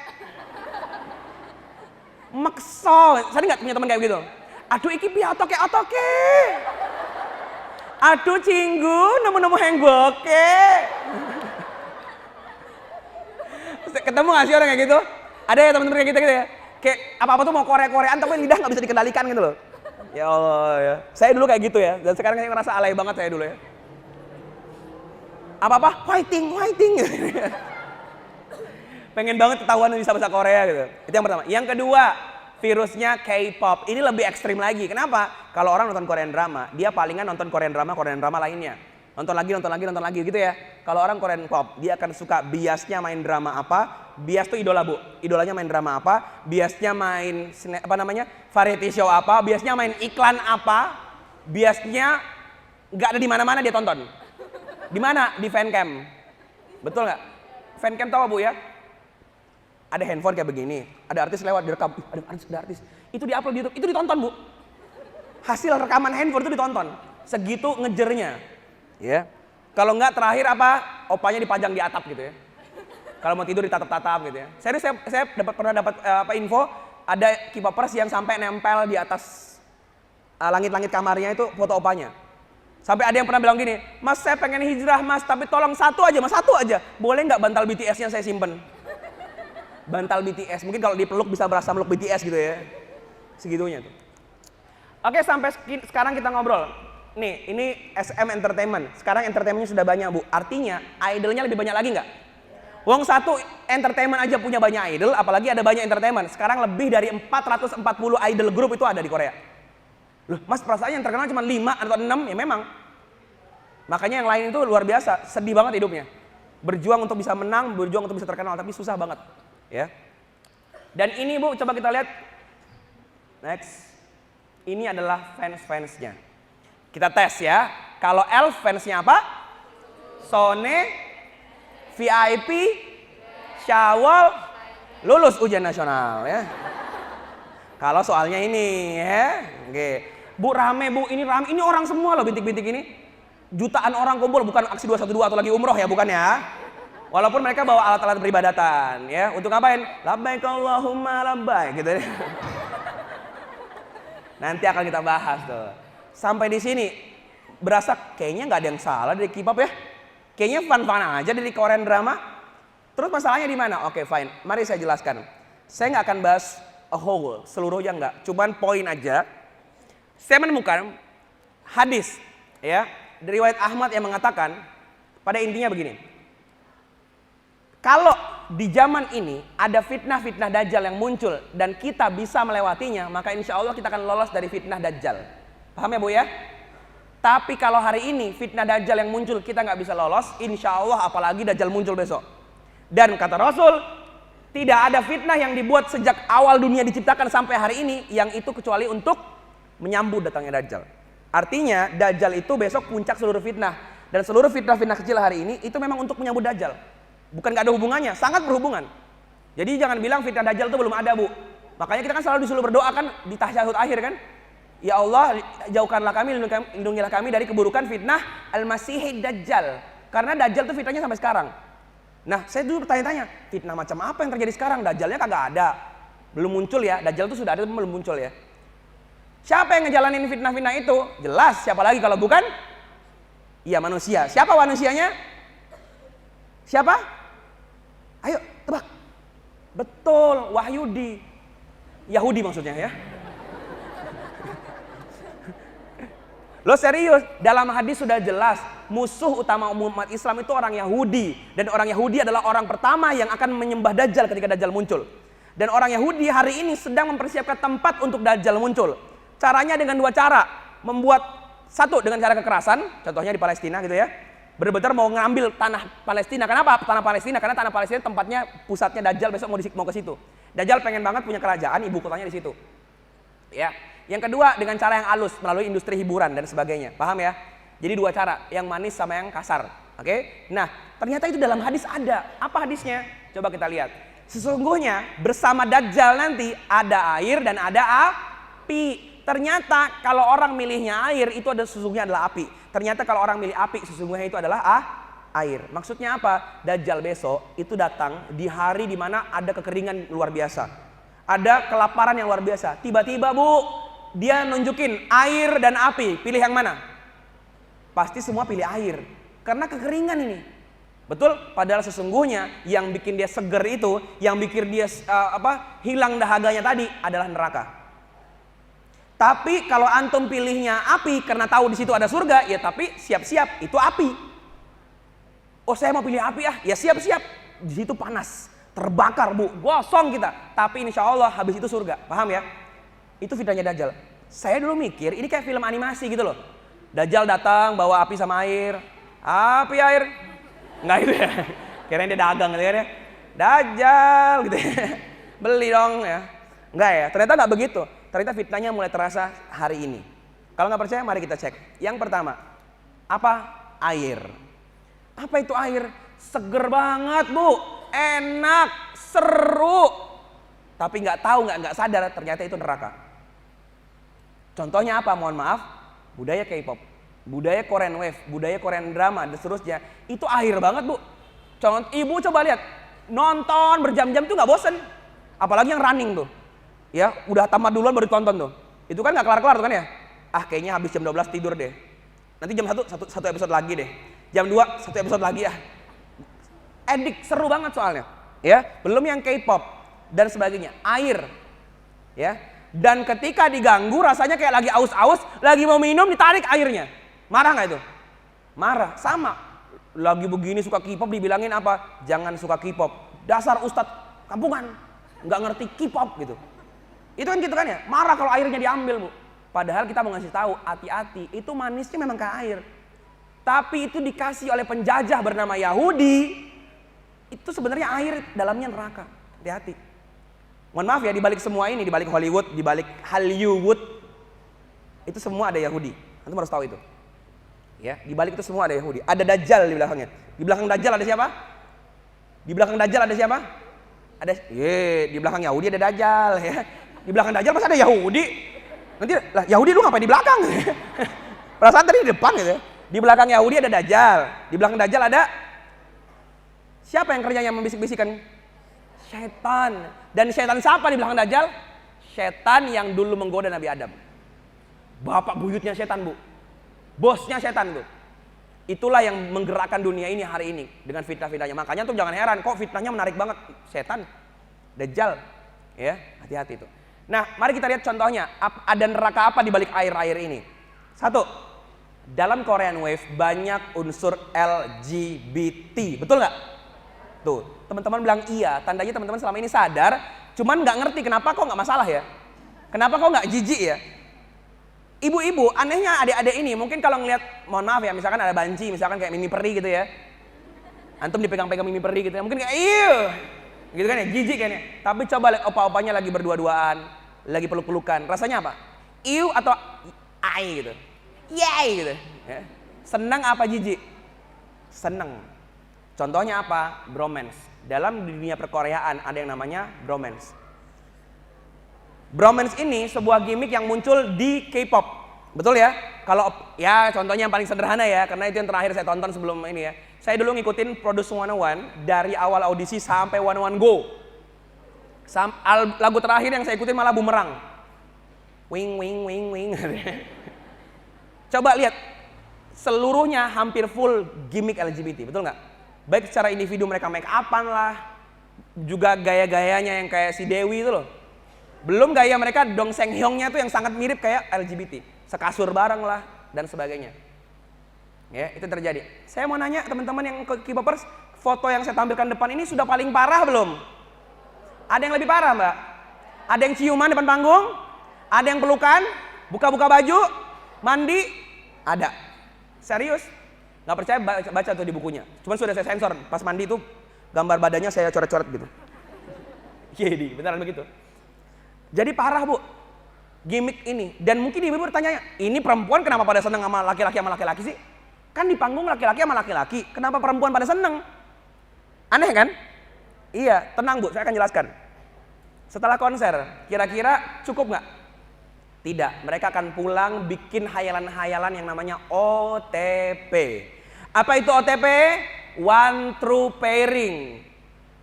Mekso. Saya enggak punya teman kayak gitu. "Aduh iki piye otoke. Aduh cinggu nemu-nemu hengboke." Ketemu gak sih orang kayak gitu? Ada ya teman-teman kayak gitu ya? Kayak apa-apa tuh mau Korea-Koreaan tapi lidah gak bisa dikendalikan gitu loh. Ya Allah ya. Saya dulu kayak gitu ya. Dan sekarang saya ngerasa alay banget saya dulu ya. Apa-apa? Fighting. Pengen banget ketahuan bisa bahasa Korea gitu. Itu yang pertama. Yang kedua, virusnya K-pop. Ini lebih ekstrim lagi. Kenapa? Kalau orang nonton Korean drama, dia palingan nonton Korean drama lainnya. Nonton lagi gitu ya. Kalau orang Korean pop, dia akan suka biasnya main drama apa? Bias tuh idola Bu. Idolanya main drama apa? Biasnya main variety show apa? Biasnya main iklan apa? Biasnya nggak ada di mana-mana dia tonton. Di mana? Di fancam. Betul nggak? Fancam tahu Bu ya? Ada handphone kayak begini, ada artis lewat direkam, ada artis. Itu diupload di YouTube, itu ditonton Bu. Hasil rekaman handphone itu ditonton. Segitu ngejernya. Ya. Kalau enggak terakhir apa? Opanya dipajang di atap gitu ya. Kalau mau tidur ditatap-tatap gitu ya. Saya pernah dapat info ada K-popers yang sampai nempel di atas langit-langit kamarnya itu foto opanya. Sampai ada yang pernah bilang gini, "Mas saya pengen hijrah Mas, tapi tolong satu aja. Boleh nggak bantal BTS-nya saya simpen?" Bantal BTS, mungkin kalau dipeluk bisa berasa meluk BTS gitu ya. Segitunya tuh. Oke, sampai sekarang kita ngobrol. Nih, ini SM Entertainment. Sekarang entertainmentnya sudah banyak Bu. Artinya idolnya lebih banyak lagi nggak? Wong satu entertainment aja punya banyak idol, apalagi ada banyak entertainment. Sekarang lebih dari 440 idol group itu ada di Korea. Loh, Mas perasaannya yang terkenal cuma 5 atau 6, ya memang. Makanya yang lain itu luar biasa, sedih banget hidupnya. Berjuang untuk bisa menang, berjuang untuk bisa terkenal, tapi susah banget. Ya. Dan ini Bu, coba kita lihat. Next. Ini adalah fans-fansnya. Kita tes ya. Kalau ELF fansnya apa? Sone, VIP, Syawal, lulus ujian nasional ya. Kalau soalnya ini ya. Oke. Bu rame Bu, ini rame. Ini orang semua loh bintik-bintik ini. Jutaan orang kumpul, bukan aksi 212 atau lagi umroh ya, bukan ya. Walaupun mereka bawa alat-alat peribadatan, ya. Untuk ngapain? Labbaik Allahumma labbaik gitu. Nanti akan kita bahas tuh. Sampai di sini berasa kayaknya nggak ada yang salah dari K-pop ya. Kayaknya fun-fun aja dari Korean drama. Terus masalahnya di mana? Oke, fine. Mari saya jelaskan. Saya nggak akan bahas a whole, seluruhnya nggak. Cuman poin aja. Saya menemukan hadis ya dari riwayat Ahmad yang mengatakan pada intinya begini. Kalau di zaman ini ada fitnah-fitnah Dajjal yang muncul dan kita bisa melewatinya, maka insya Allah kita akan lolos dari fitnah Dajjal. Paham ya Bu ya? Tapi kalau hari ini fitnah Dajjal yang muncul kita nggak bisa lolos, insya Allah apalagi Dajjal muncul besok. Dan kata Rasul, tidak ada fitnah yang dibuat sejak awal dunia diciptakan sampai hari ini yang itu kecuali untuk menyambut datangnya Dajjal. Artinya Dajjal itu besok puncak seluruh fitnah. Dan seluruh fitnah-fitnah kecil hari ini itu memang untuk menyambut Dajjal. Bukan gak ada hubungannya, sangat berhubungan. Jadi jangan bilang fitnah Dajjal itu belum ada Bu. Makanya kita kan selalu disuruh berdoa kan di tasyahud akhir kan. Ya Allah jauhkanlah kami, lindungilah kami dari keburukan fitnah Al-Masihid Dajjal. Karena Dajjal itu fitnahnya sampai sekarang. Nah saya dulu bertanya-tanya, fitnah macam apa yang terjadi sekarang? Dajjalnya kagak ada. Belum muncul ya, Dajjal itu sudah ada tapi belum muncul ya. Siapa yang ngejalanin fitnah-fitnah itu? Jelas siapa lagi kalau bukan? Iya manusia. Siapa manusianya? Siapa? Ayo tebak. Betul, Wahyudi. Yahudi maksudnya ya. Lo serius, dalam hadis sudah jelas musuh utama umat Islam itu orang Yahudi. Dan orang Yahudi adalah orang pertama yang akan menyembah Dajjal ketika Dajjal muncul. Dan orang Yahudi hari ini sedang mempersiapkan tempat untuk Dajjal muncul. Caranya dengan dua cara. Membuat satu dengan cara kekerasan, contohnya di Palestina gitu ya. Benar-benar mau ngambil tanah Palestina. Kenapa tanah Palestina? Karena tanah Palestina tempatnya pusatnya Dajjal besok mau ke situ. Dajjal pengen banget punya kerajaan, ibu kotanya di situ. Ya. Yang kedua dengan cara yang halus melalui industri hiburan dan sebagainya. Paham ya? Jadi dua cara, yang manis sama yang kasar. Oke? Nah, ternyata itu dalam hadis ada. Apa hadisnya? Coba kita lihat. Sesungguhnya bersama Dajjal nanti ada air dan ada api. Ternyata kalau orang milihnya air itu sesungguhnya adalah api. Ternyata kalau orang milih api sesungguhnya itu adalah air. Maksudnya apa? Dajjal besok itu datang di hari dimana ada kekeringan luar biasa. Ada kelaparan yang luar biasa. Tiba-tiba Bu, dia nunjukin air dan api. Pilih yang mana? Pasti semua pilih air. Karena kekeringan ini. Betul? Padahal sesungguhnya yang bikin dia seger itu, yang bikin dia hilang dahaganya tadi adalah neraka. Tapi kalau antum pilihnya api karena tahu di situ ada surga, ya tapi siap-siap itu api. Oh saya mau pilih api ya siap-siap. Di situ panas, terbakar Bu, gosong kita. Tapi insya Allah habis itu surga, paham ya? Itu fitnahnya Dajjal. Saya dulu mikir ini kayak film animasi gitu loh. Dajjal datang bawa api sama air, api air, nggak itu ya? Kirain dia dagang gitu ya? Dajjal gitu ya? Beli dong ya? Nggak ya? Ternyata nggak begitu. Ternyata fitnahnya mulai terasa hari ini. Kalau nggak percaya, mari kita cek. Yang pertama, apa? Air. Apa itu air? Seger banget Bu, enak, seru. Tapi nggak tahu, nggak sadar, ternyata itu neraka. Contohnya apa? Mohon maaf, budaya K-pop, budaya Korean wave, budaya Korean drama dan seterusnya. Itu air banget Bu. Ibu coba lihat, nonton berjam-jam itu nggak bosen. Apalagi yang running tuh. Ya, udah tamat duluan baru tonton tuh. Itu kan nggak kelar-kelar tuh kan ya? Kayaknya habis jam 12 tidur deh. Nanti jam 1 satu episode lagi deh. Jam 2 satu episode lagi ya. Edik, seru banget soalnya. Ya, belum yang K-pop dan sebagainya. Air. Ya. Dan ketika diganggu rasanya kayak lagi aus-aus, lagi mau minum ditarik airnya. Marah nggak itu? Marah, sama. Lagi begini suka K-pop dibilangin apa? Jangan suka K-pop. Dasar ustadz kampungan. Nggak ngerti K-pop gitu. Itu kan gitu kan ya, marah kalau airnya diambil Bu. Padahal kita mau ngasih tahu, hati-hati, itu manisnya memang kayak air. Tapi itu dikasih oleh penjajah bernama Yahudi, itu sebenarnya air dalamnya neraka. Hati-hati. Mohon maaf ya, dibalik semua ini, dibalik Hollywood, dibalik Hollywood, itu semua ada Yahudi. Antum harus tahu itu. Ya, dibalik itu semua ada Yahudi. Ada Dajjal di belakangnya. Di belakang Dajjal ada siapa? Di belakang Dajjal ada siapa? Di belakang Yahudi ada Dajjal ya. Di belakang Dajjal masa ada Yahudi? Nanti lah Yahudi lu ngapain di belakang? Perasaan tadi di depan gitu ya. Di belakang Yahudi ada Dajjal. Di belakang Dajjal ada Siapa yang kerjanya membisik-bisikan? Setan. Dan setan siapa di belakang Dajjal? Setan yang dulu menggoda Nabi Adam. Bapak buyutnya setan, Bu. Bosnya setan, Bu. Itulah yang menggerakkan dunia ini hari ini dengan fitnah-fitnahnya. Makanya tuh jangan heran kok fitnahnya menarik banget. Setan, Dajjal, ya, hati-hati tuh. Nah, mari kita lihat contohnya. Ada neraka apa di balik air-air ini? Satu, dalam Korean Wave banyak unsur LGBT. Betul nggak? Tuh, teman-teman bilang iya. Tandanya teman-teman selama ini sadar, cuman nggak ngerti kenapa kok nggak masalah ya. Kenapa kok nggak jijik ya? Ibu-ibu, anehnya adik-adik ini mungkin kalau ngelihat, mohon maaf ya, misalkan ada banci, misalkan kayak Mimi Peri gitu ya. Antum dipegang-pegang Mimi Peri gitu ya, mungkin kayak iya, gitu kan ya, jijik kan ya. Tapi coba lihat opa-opanya lagi berdua-duaan, lagi peluk-pelukan, rasanya apa? Iu atau ai gitu, yay gitu. Ya. Senang apa jijik? Seneng. Contohnya apa? Bromance. Dalam dunia perkoreaan ada yang namanya bromance. Bromance ini sebuah gimmick yang muncul di K-pop. Betul ya? Kalau ya contohnya yang paling sederhana ya, karena itu yang terakhir saya tonton sebelum ini ya. Saya dulu ngikutin Produce 101 dari awal audisi sampai 101 Go. Lagu terakhir yang saya ikutin malah Bumerang. Wing wing wing wing. Coba lihat, seluruhnya hampir full gimmick LGBT, betul nggak? Baik secara individu mereka make upan lah, juga gaya-gayanya yang kayak si Dewi itu loh. Belum gaya mereka Dong Seng Hyongnya tuh yang sangat mirip kayak LGBT, sekasur bareng lah dan sebagainya. Ya, itu terjadi. Saya mau nanya teman-teman yang K-popers, foto yang saya tampilkan depan ini sudah paling parah belum? Ada yang lebih parah, Mbak? Ada yang ciuman depan panggung? Ada yang pelukan? Buka-buka baju? Mandi? Ada. Serius? Nggak percaya baca tuh di bukunya. Cuman sudah saya sensor. Pas mandi tuh gambar badannya saya coret-coret gitu. Jadi beneran begitu. Jadi parah, Bu, gimmick ini. Dan mungkin ibu bertanya, ini perempuan kenapa pada seneng sama laki-laki sih? Kan di panggung laki-laki sama laki-laki, kenapa perempuan pada seneng? Aneh kan? Iya, tenang Bu, saya akan jelaskan. Setelah konser, kira-kira cukup nggak? Tidak, mereka akan pulang bikin hayalan-hayalan yang namanya OTP. Apa itu OTP? One True Pairing.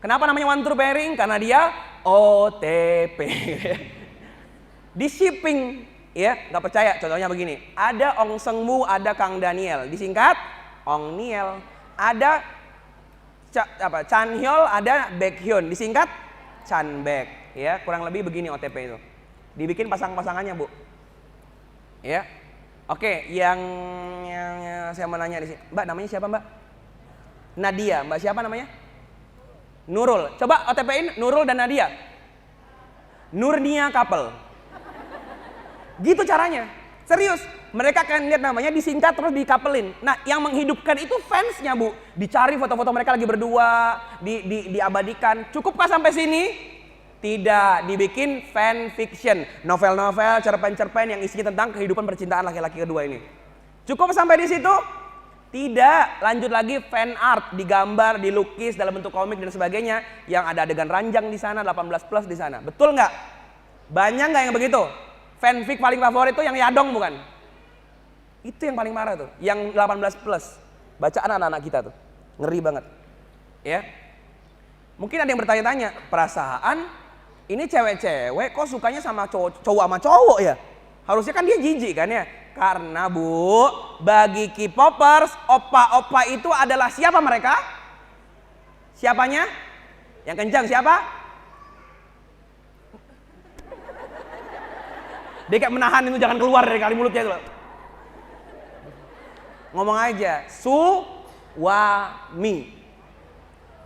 Kenapa namanya One True Pairing? Karena dia OTP. Di shipping, ya, nggak percaya. Contohnya begini, ada Ong Seung Mu, ada Kang Daniel, disingkat Ong Niel. Ada Chan Hyol, ada Baekhyun, disingkat Chan Baek. Ya, kurang lebih begini OTP itu. Dibikin pasang-pasangannya, Bu. Ya, oke. Yang saya mau nanya di sini, Mbak namanya siapa, Mbak? Nadia. Mbak siapa namanya? Nurul. Coba OTP-in Nurul dan Nadia. Nurnia couple. Gitu caranya. Serius. Mereka akan lihat namanya disingkat terus dikapelin. Nah, yang menghidupkan itu fansnya, Bu. Dicari foto-foto mereka lagi berdua, diabadikan. Cukupkah sampai sini? Tidak. Dibikin fan fiction. Novel-novel, cerpen-cerpen yang isinya tentang kehidupan percintaan laki-laki kedua ini. Cukup sampai di situ? Tidak, lanjut lagi fan art, digambar, dilukis dalam bentuk komik dan sebagainya, yang ada adegan ranjang di sana, 18+ di sana. Betul nggak? Banyak nggak yang begitu? Fanfic paling favorit itu yang Yadong bukan? Itu yang paling marah tuh, yang 18+. Bacaan anak-anak kita tuh, ngeri banget. Ya, mungkin ada yang bertanya-tanya, perasaan ini cewek-cewek kok sukanya sama cowok sama cowok ya? Harusnya kan dia jijik kan ya? Karena Bu, bagi K-popers, opa-opa itu adalah siapa mereka? Siapanya? Yang kencang siapa? Dia kayak menahan itu jangan keluar dari kali mulutnya itu loh. Ngomong aja, Suwami.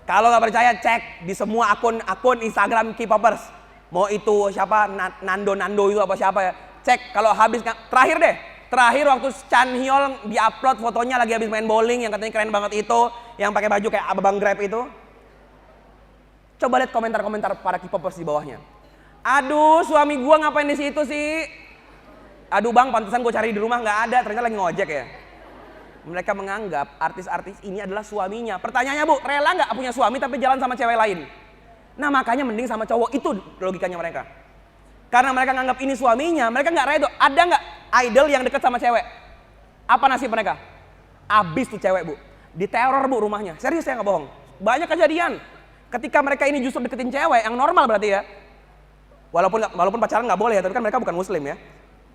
Kalau nggak percaya cek di semua akun Instagram K-popers. Mau itu siapa, Nando itu apa siapa ya. Cek kalau habis, terakhir waktu Chan Hyol di-upload fotonya lagi habis main bowling yang katanya keren banget itu, yang pakai baju kayak abang Grab itu. Coba lihat komentar-komentar para K-popers di bawahnya. Aduh, suami gua ngapain di situ sih? Aduh bang, pantesan gua cari di rumah nggak ada, ternyata lagi ngojek ya. Mereka menganggap artis-artis ini adalah suaminya. Pertanyaannya Bu, rela nggak punya suami tapi jalan sama cewek lain? Nah makanya mending sama cowok, itu logikanya mereka. Karena mereka nganggap ini suaminya, mereka nggak redo. Ada nggak idol yang deket sama cewek? Apa nasib mereka? Abis tuh cewek Bu, diteror Bu rumahnya. Serius saya nggak bohong. Banyak kejadian. Ketika mereka ini justru deketin cewek yang normal berarti ya. Walaupun pacaran nggak boleh ya, tapi kan mereka bukan muslim ya.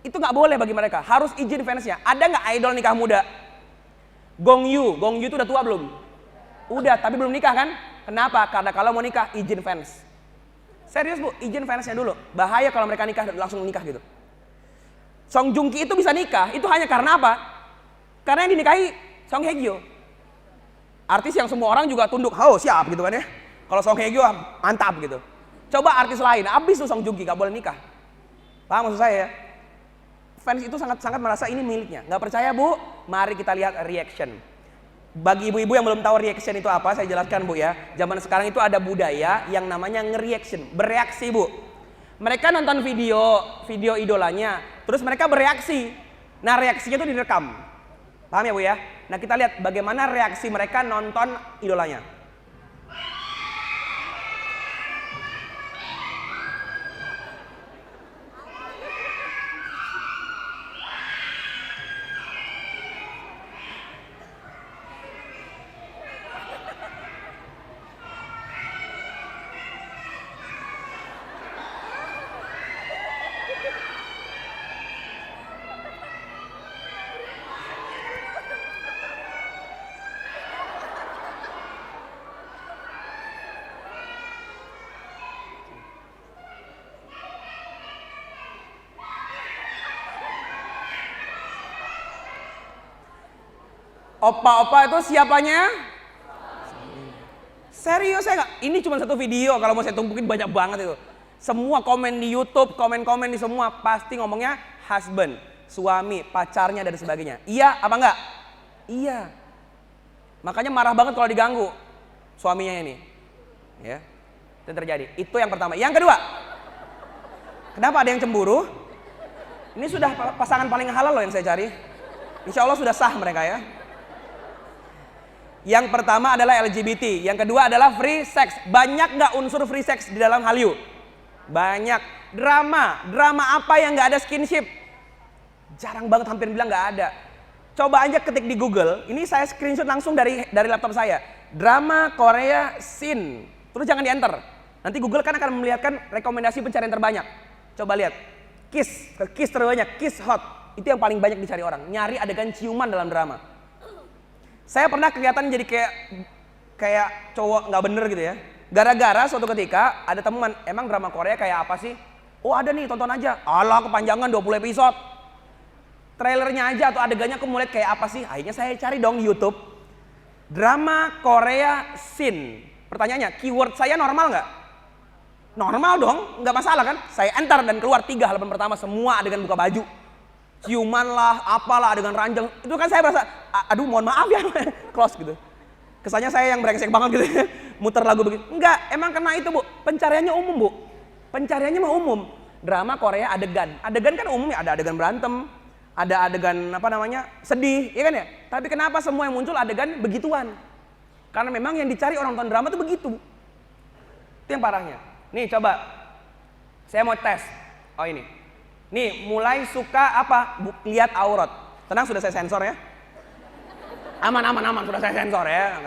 Itu nggak boleh bagi mereka, harus izin fansnya. Ada nggak idol nikah muda? Gong Yu itu udah tua belum? Udah, tapi belum nikah kan? Kenapa? Karena kalau mau nikah izin fans. Serius bu, izin fansnya dulu. Bahaya kalau mereka nikah langsung nikah gitu. Song Joong Ki itu bisa nikah, itu hanya karena apa? Karena yang dinikahi Song Hye Kyo. Artis yang semua orang juga tunduk, oh siap gitu kan ya. Kalau Song Hye Kyo mantap gitu. Coba artis lain, abis tuh Song Joong Ki gak boleh nikah. Paham maksud saya ya? Fans itu sangat merasa ini miliknya. Gak percaya bu? Mari kita lihat reaction. Bagi ibu-ibu yang belum tahu reaction itu apa, saya jelaskan bu ya. Zaman sekarang itu ada budaya yang namanya nge-reaction, bereaksi bu. Mereka nonton video idolanya, terus mereka bereaksi. Nah reaksinya itu direkam. Paham ya bu ya? Nah kita lihat bagaimana reaksi mereka nonton idolanya. Opa-opa itu siapanya? Serius saya nggak? Ini cuma satu video, kalau mau saya tumpukin banyak banget itu. Semua komen di YouTube, komen-komen di semua pasti ngomongnya husband, suami, pacarnya dan sebagainya. Iya apa enggak? Iya. Makanya marah banget kalau diganggu suaminya ini. Ya. Itu terjadi. Itu yang pertama. Yang kedua. Kenapa ada yang cemburu? Ini sudah pasangan paling halal loh yang saya cari. Insya Allah sudah sah mereka ya. Yang pertama adalah LGBT, yang kedua adalah free sex. Banyak nggak unsur free sex di dalam Hallyu? Banyak. Drama apa yang nggak ada skinship? Jarang banget, hampir bilang nggak ada. Coba aja ketik di Google, ini saya screenshot langsung dari laptop saya. Drama Korea Sin, terus jangan di enter. Nanti Google kan akan melihatkan rekomendasi pencarian terbanyak. Coba lihat, kiss terbanyak, kiss hot. Itu yang paling banyak dicari orang, nyari adegan ciuman dalam drama. Saya pernah kelihatan jadi kayak cowok nggak bener gitu ya. Gara-gara suatu ketika ada teman, emang drama Korea kayak apa sih? Oh ada nih, tonton aja. Alah kepanjangan 20 episode. Trailernya aja atau adegannya aku mulai kayak apa sih? Akhirnya saya cari dong di YouTube. Drama Korea Sin. Pertanyaannya, keyword saya normal nggak? Normal dong, nggak masalah kan? Saya enter dan keluar 3 halaman pertama semua adegan buka baju. Ciuman lah, apalah, adegan ranjang. Itu kan saya merasa, aduh mohon maaf ya, close gitu. Kesannya saya yang brengsek banget gitu ya, muter lagu begitu. Enggak, emang kena itu bu, pencariannya umum bu. Pencariannya mah umum. Drama Korea adegan kan umum ya, ada adegan berantem, ada adegan apa namanya, sedih, ya kan ya. Tapi kenapa semua yang muncul adegan begituan? Karena memang yang dicari orang nonton drama itu begitu. Itu yang parahnya. Nih coba, saya mau tes. Oh ini. Nih, mulai suka apa? Lihat aurat. Tenang, sudah saya sensor ya. Aman, sudah saya sensor ya.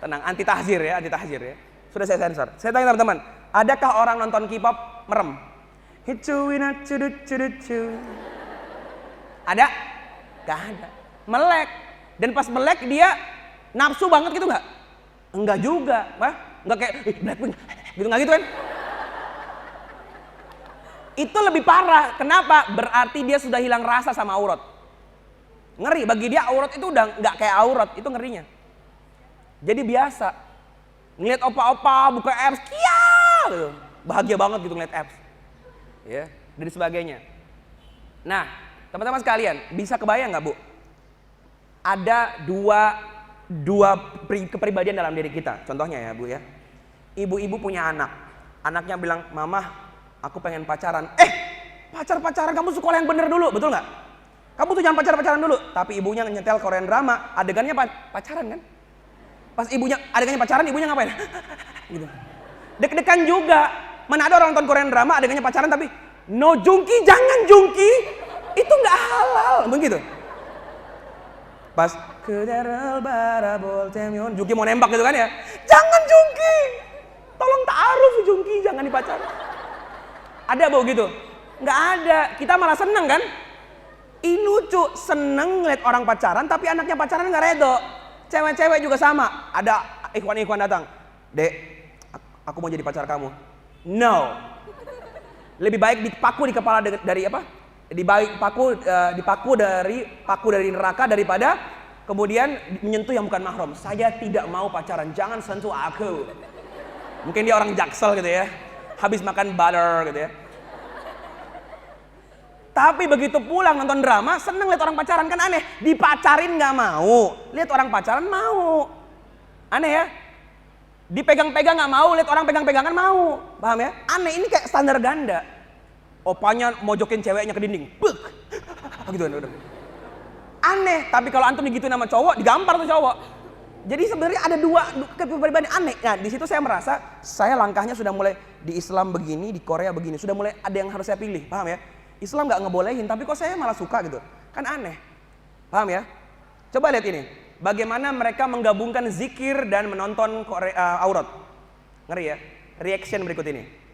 Tenang, anti tahzir ya. Sudah saya sensor. Saya tanya teman-teman, adakah orang nonton K-pop merem? Ada? Gak ada. Melek. Dan pas melek dia nafsu banget gitu nggak? Enggak juga. Enggak kayak Blackpink gitu, nggak gitu kan? Itu lebih parah. Kenapa? Berarti dia sudah hilang rasa sama aurat. Ngeri. Bagi dia aurat itu udah nggak kayak aurat. Itu ngerinya. Jadi biasa. Ngeliat opa-opa buka apps, kia gitu. Bahagia banget gitu ngeliat apps. Ya, dan sebagainya. Nah, teman-teman sekalian, bisa kebayang nggak bu? Ada dua kepribadian dalam diri kita. Contohnya ya bu ya. Ibu-ibu punya anak. Anaknya bilang, mama, aku pengen pacaran. Pacaran kamu sekolah yang bener dulu, betul nggak? Kamu tuh jangan pacaran dulu. Tapi ibunya nyetel Korean drama, adegannya pacaran kan? Pas ibunya adegannya pacaran, ibunya ngapain? Gitu. Deg-degan juga. Mana ada orang nonton Korean drama adegannya pacaran tapi no jungki, jangan jungki. Itu nggak halal, begitu. Pas kedaral barabol temyon, jungki mau nembak gitu kan ya? Jangan jungki. Tolong ta'aruf jungki, jangan dipacarin. Ada bau gitu? Nggak ada. Kita malah seneng kan? Ini lucu, seneng ngeliat orang pacaran tapi anaknya pacaran nggak redo. Cewek-cewek juga sama. Ada ikhwan-ikhwan datang. Dek, aku mau jadi pacar kamu. No. Lebih baik dipaku di kepala dari apa? Dipaku dari neraka daripada kemudian menyentuh yang bukan mahram. Saya tidak mau pacaran, jangan sentuh aku. Mungkin dia orang Jaksel gitu ya. Habis makan butter gitu ya. Tapi begitu pulang nonton drama, seneng lihat orang pacaran, kan aneh. Dipacarin nggak mau, lihat orang pacaran mau. Aneh ya. Dipegang-pegang nggak mau, lihat orang pegang-pegangan mau. Paham ya? Aneh, ini kayak standar ganda. Opanya mojokin ceweknya ke dinding. Buk. Gitu udah. Aneh, tapi kalau antum digituin sama cowok, digampar tuh cowok. Jadi sebenarnya ada dua kepribadian aneh. Nah, di situ saya merasa saya langkahnya sudah mulai di Islam begini, di Korea begini, sudah mulai ada yang harus saya pilih. Paham ya? Islam nggak ngebolehin, tapi kok saya malah suka gitu. Kan aneh. Paham ya? Coba lihat ini. Bagaimana mereka menggabungkan zikir dan menonton aurat. Ngeri ya? Reaction berikut ini.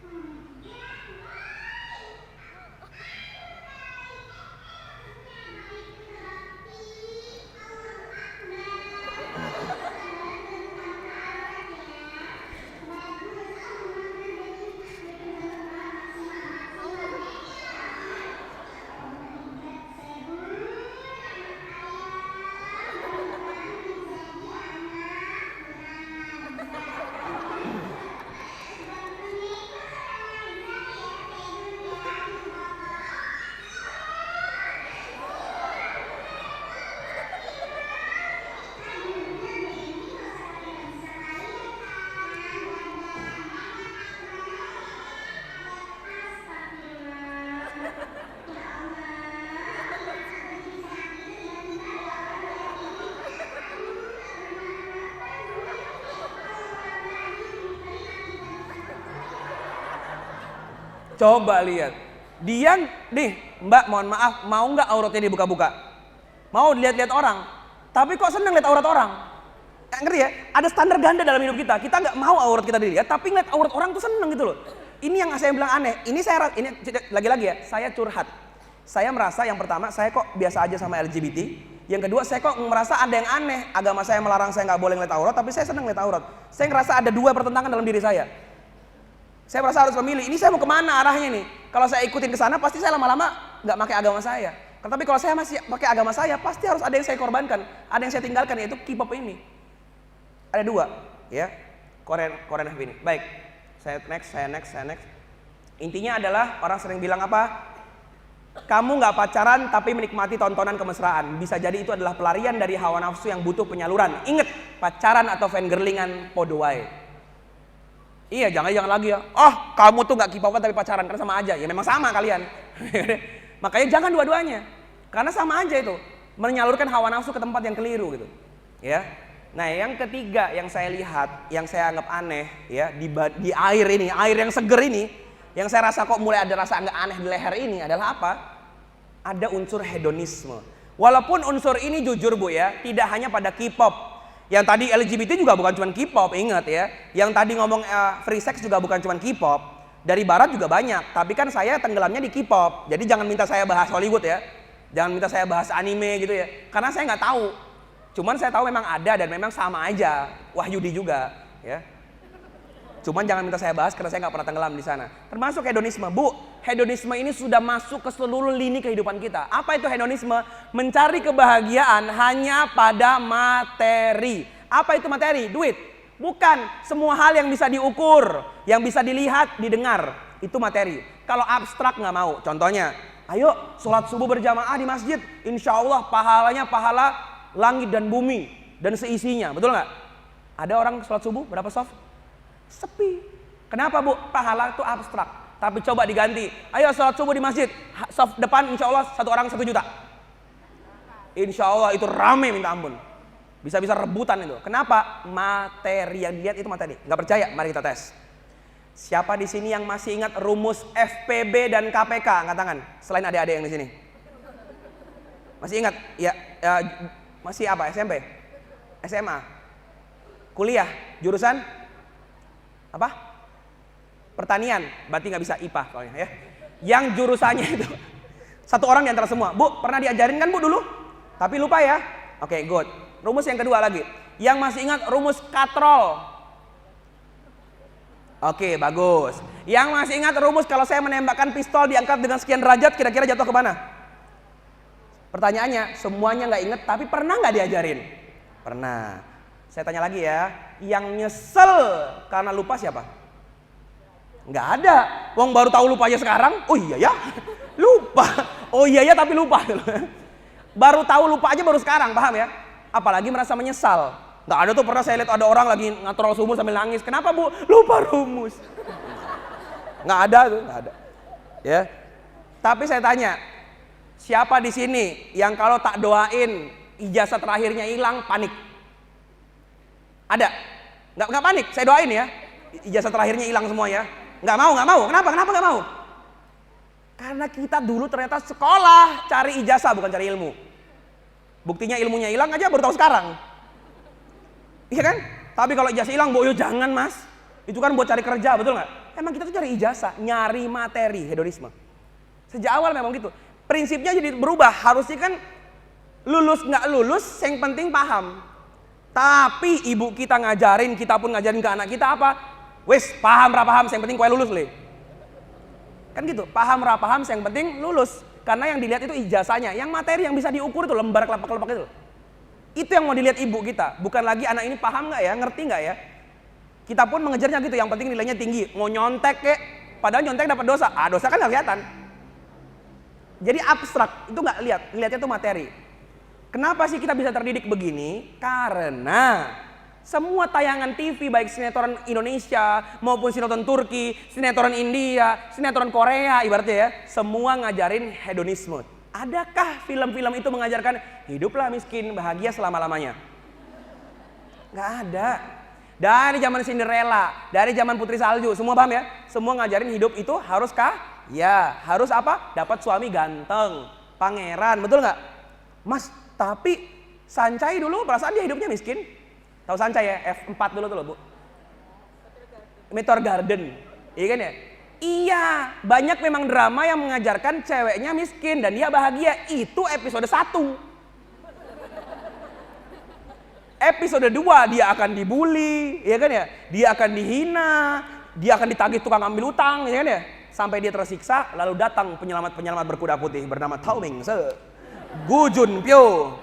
Coba lihat. Dia nih, Mbak mohon maaf, mau nggak auratnya dibuka-buka? Mau dilihat-lihat orang. Tapi kok seneng lihat aurat orang? Ngerti ya? Ada standar ganda dalam hidup kita. Kita nggak mau aurat kita dilihat, tapi ngeliat aurat orang tuh seneng gitu loh. Ini yang saya bilang aneh. Ini lagi-lagi ya, saya curhat. Saya merasa yang pertama, saya kok biasa aja sama LGBT. Yang kedua, saya kok merasa ada yang aneh. Agama saya melarang saya nggak boleh ngeliat aurat, tapi saya seneng ngeliat aurat. Saya ngerasa ada dua pertentangan dalam diri saya. Saya merasa harus memilih, ini saya mau kemana arahnya nih. Kalau saya ikutin ke sana, pasti saya lama-lama nggak pakai agama saya. Tapi kalau saya masih pakai agama saya, pasti harus ada yang saya korbankan, ada yang saya tinggalkan, yaitu K-pop ini. Ada dua, ya, Korean ini. Baik, saya next. Intinya adalah orang sering bilang apa? Kamu nggak pacaran tapi menikmati tontonan kemesraan. Bisa jadi itu adalah pelarian dari hawa nafsu yang butuh penyaluran. Ingat, pacaran atau fangirlingan podo wae. Iya, jangan lagi ya. Oh, kamu tuh nggak K-pop tapi pacaran, karena sama aja. Ya memang sama kalian. Makanya jangan dua-duanya. Karena sama aja itu. Menyalurkan hawa nafsu ke tempat yang keliru gitu. Ya. Nah, yang ketiga yang saya lihat, yang saya anggap aneh ya di air ini, air yang seger ini, yang saya rasa kok mulai ada rasa nggak aneh di leher ini adalah apa? Ada unsur hedonisme. Walaupun unsur ini jujur Bu ya, tidak hanya pada K-pop. Yang tadi LGBT juga bukan cuma K-pop, ingat ya. Yang tadi ngomong free sex juga bukan cuma K-pop. Dari barat juga banyak, tapi kan saya tenggelamnya di K-pop. Jadi jangan minta saya bahas Hollywood ya. Jangan minta saya bahas anime gitu ya. Karena saya nggak tahu. Cuman saya tahu memang ada dan memang sama aja. Wahyudi juga ya. Cuman jangan minta saya bahas karena saya nggak pernah tenggelam di sana. Termasuk hedonisme. Bu, hedonisme ini sudah masuk ke seluruh lini kehidupan kita. Apa itu hedonisme? Mencari kebahagiaan hanya pada materi. Apa itu materi? Duit. Bukan semua hal yang bisa diukur, yang bisa dilihat, didengar. Itu materi. Kalau abstrak nggak mau. Contohnya, ayo sholat subuh berjamaah di masjid. Insya Allah pahalanya pahala langit dan bumi dan seisinya. Betul nggak? Ada orang sholat subuh berapa soft? Sepi. Kenapa Bu? Pahala itu abstrak. Tapi coba diganti. Ayo sholat subuh di masjid. Soft depan insya Allah satu orang 1 juta. Insya Allah itu rame minta ampun. Bisa-bisa rebutan itu. Kenapa? Materi yang dilihat itu materi. Nggak percaya? Mari kita tes. Siapa di sini yang masih ingat rumus FPB dan KPK? Angkat tangan. Selain adik-adik yang di sini. Masih ingat? Ya, masih apa? SMP? SMA? Kuliah, jurusan apa? Pertanian, berarti nggak bisa IPA soalnya ya. Yang jurusannya itu satu orang di antara semua. Bu, pernah diajarin kan Bu dulu? Tapi lupa ya? Oke, good. Rumus yang kedua lagi. Yang masih ingat rumus katrol. Oke, bagus. Yang masih ingat rumus kalau saya menembakkan pistol diangkat dengan sekian derajat, kira-kira jatuh ke mana? Pertanyaannya, semuanya nggak inget, tapi pernah nggak diajarin? Pernah. Saya tanya lagi ya, yang nyesel karena lupa siapa? Nggak ada. Wong baru tahu lupa aja sekarang. Oh iya ya, lupa. Oh iya ya tapi lupa. Baru tahu lupa aja baru sekarang, paham ya? Apalagi merasa menyesal. Nggak ada tuh, pernah saya lihat ada orang lagi ngatrol subuh sambil nangis. Kenapa Bu? Lupa rumus. Nggak ada tuh, nggak ada. Ya. Tapi saya tanya, siapa di sini yang kalau tak doain ijazah terakhirnya hilang panik? Ada? Nggak panik, saya doain ya. Ijazah terakhirnya hilang semua ya. Nggak mau. Kenapa nggak mau? Karena kita dulu ternyata sekolah cari ijazah bukan cari ilmu. Buktinya ilmunya hilang aja baru tahu sekarang. Iya kan? Tapi kalau ijazah hilang, boyo jangan Mas. Itu kan buat cari kerja, betul nggak? Emang kita tuh cari ijazah, nyari materi, hedonisme. Sejak awal memang gitu. Prinsipnya jadi berubah. Harusnya kan lulus nggak lulus, yang penting paham. Tapi ibu kita ngajarin, kita pun ngajarin ke anak kita apa? Wes paham ra paham, yang penting kue lulus le. Kan gitu, paham ra paham, yang penting lulus. Karena yang dilihat itu ijazahnya, yang materi yang bisa diukur itu lembar kelapak-kelapak itu. Itu yang mau dilihat ibu kita, bukan lagi anak ini paham nggak ya, ngerti nggak ya. Kita pun mengejarnya gitu, yang penting nilainya tinggi. Mau nyontek kek, padahal nyontek dapat dosa. Dosa kan nggak kelihatan. Jadi abstrak, itu nggak lihat, lihatnya tuh materi. Kenapa sih kita bisa terdidik begini? Karena semua tayangan TV baik sinetron Indonesia maupun sinetron Turki, sinetron India, sinetron Korea ibaratnya ya, semua ngajarin hedonisme. Adakah film-film itu mengajarkan hiduplah miskin bahagia selama-lamanya? Nggak ada. Dari zaman Cinderella, dari zaman Putri Salju, semua paham ya? Semua ngajarin hidup itu harus ya, harus apa? Dapat suami ganteng, pangeran, betul nggak? Mas, tapi Sancai dulu perasaan dia hidupnya miskin. Tahu Sancai ya? F4 dulu tuh loh Bu. Meteor Garden. Iya kan ya? Iya, banyak memang drama yang mengajarkan ceweknya miskin dan dia bahagia. Itu episode 1. Episode 2 dia akan dibully, ya kan ya? Dia akan dihina, dia akan ditagih tukang ambil utang, ya kan ya? Sampai dia tersiksa, lalu datang penyelamat berkuda putih bernama Tao Ming Se, Gu Junpyo,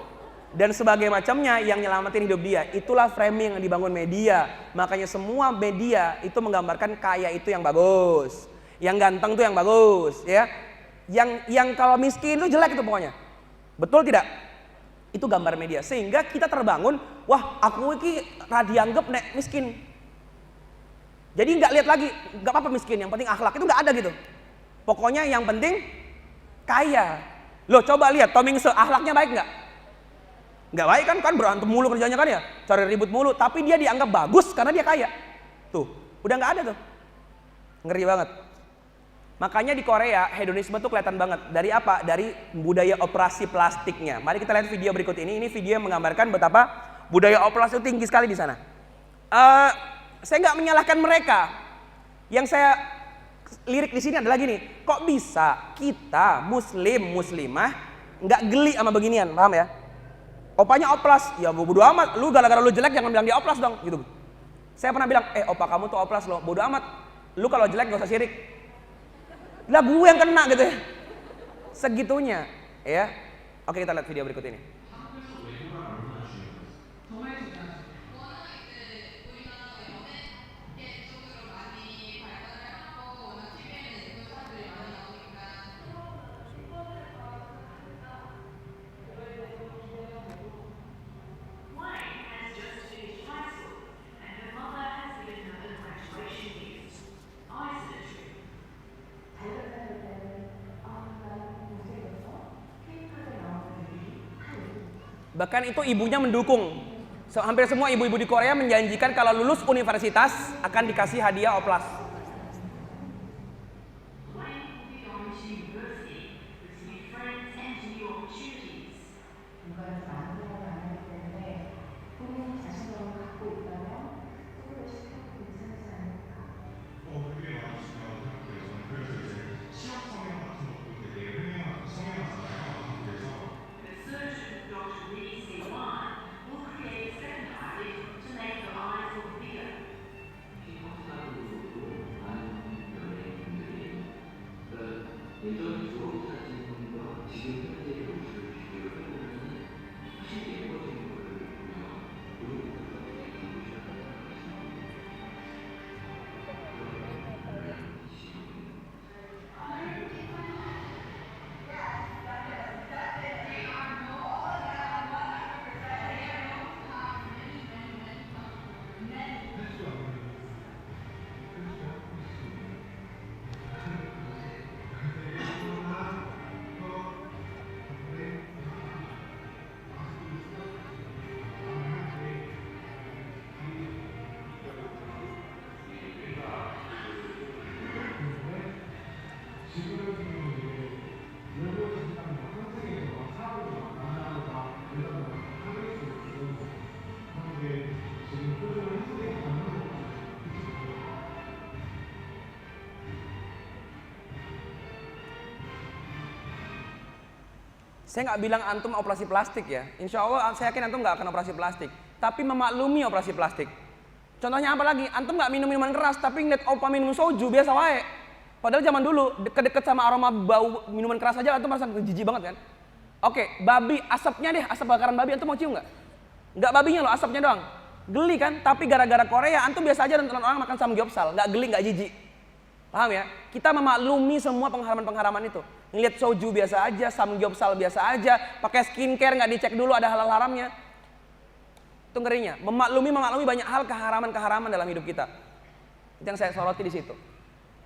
dan sebagai macamnya yang nyelamatin hidup dia. Itulah framing yang dibangun media. Makanya semua media itu menggambarkan kaya itu yang bagus, yang ganteng itu yang bagus, ya. Yang kalau miskin itu jelek itu pokoknya. Betul tidak? Itu gambar media. Sehingga kita terbangun, wah aku ini dianggap nek miskin. Jadi nggak lihat lagi, nggak apa-apa miskin, yang penting akhlak itu nggak ada gitu. Pokoknya yang penting kaya. Loh coba lihat Toming Se, akhlaknya baik nggak? Nggak baik kan berantem mulu kerjanya kan ya, cari ribut mulu. Tapi dia dianggap bagus karena dia kaya. Tuh, udah nggak ada tuh. Ngeri banget. Makanya di Korea hedonisme tuh kelihatan banget. Dari apa? Dari budaya operasi plastiknya. Mari kita lihat video berikut ini. Ini video yang menggambarkan betapa budaya operasi itu tinggi sekali di sana. Saya nggak menyalahkan mereka. Yang saya lirik di sini adalah gini. Kok bisa kita muslimah nggak geli sama beginian, paham ya? Opanya oplas, ya bodo amat. Lu gara-gara lu jelek jangan bilang dia oplas dong, gitu. Saya pernah bilang, opa kamu tuh oplas loh, bodo amat. Lu kalau jelek gak usah sirik. Lah gue yang kena gitu ya. Segitunya, ya. Oke, kita lihat video berikut ini. Bahkan itu ibunya mendukung. Hampir semua ibu-ibu di Korea menjanjikan kalau lulus universitas akan dikasih hadiah oplas. Saya nggak bilang antum operasi plastik ya. Insya Allah saya yakin antum nggak akan operasi plastik. Tapi memaklumi operasi plastik. Contohnya apa lagi? Antum nggak minum minuman keras tapi ngeliat opa minum soju biasa wae. Padahal zaman dulu deket-deket sama aroma bau minuman keras aja antum merasa jijik banget kan? Oke, babi asapnya deh, asap bakaran babi antum mau cium nggak? Nggak babinya loh, asapnya doang. Geli kan? Tapi gara-gara Korea antum biasa aja nonton orang makan samgyeopsal, nggak geli nggak jijik. Paham ya? Kita memaklumi semua pengharaman-pengharaman itu. Ngeliat soju biasa aja, samgyeopsal biasa aja, pakai skincare nggak dicek dulu ada halal haramnya. Itu ngerinya. Memaklumi banyak hal keharaman-keharaman dalam hidup kita. Itu yang saya soroti di situ.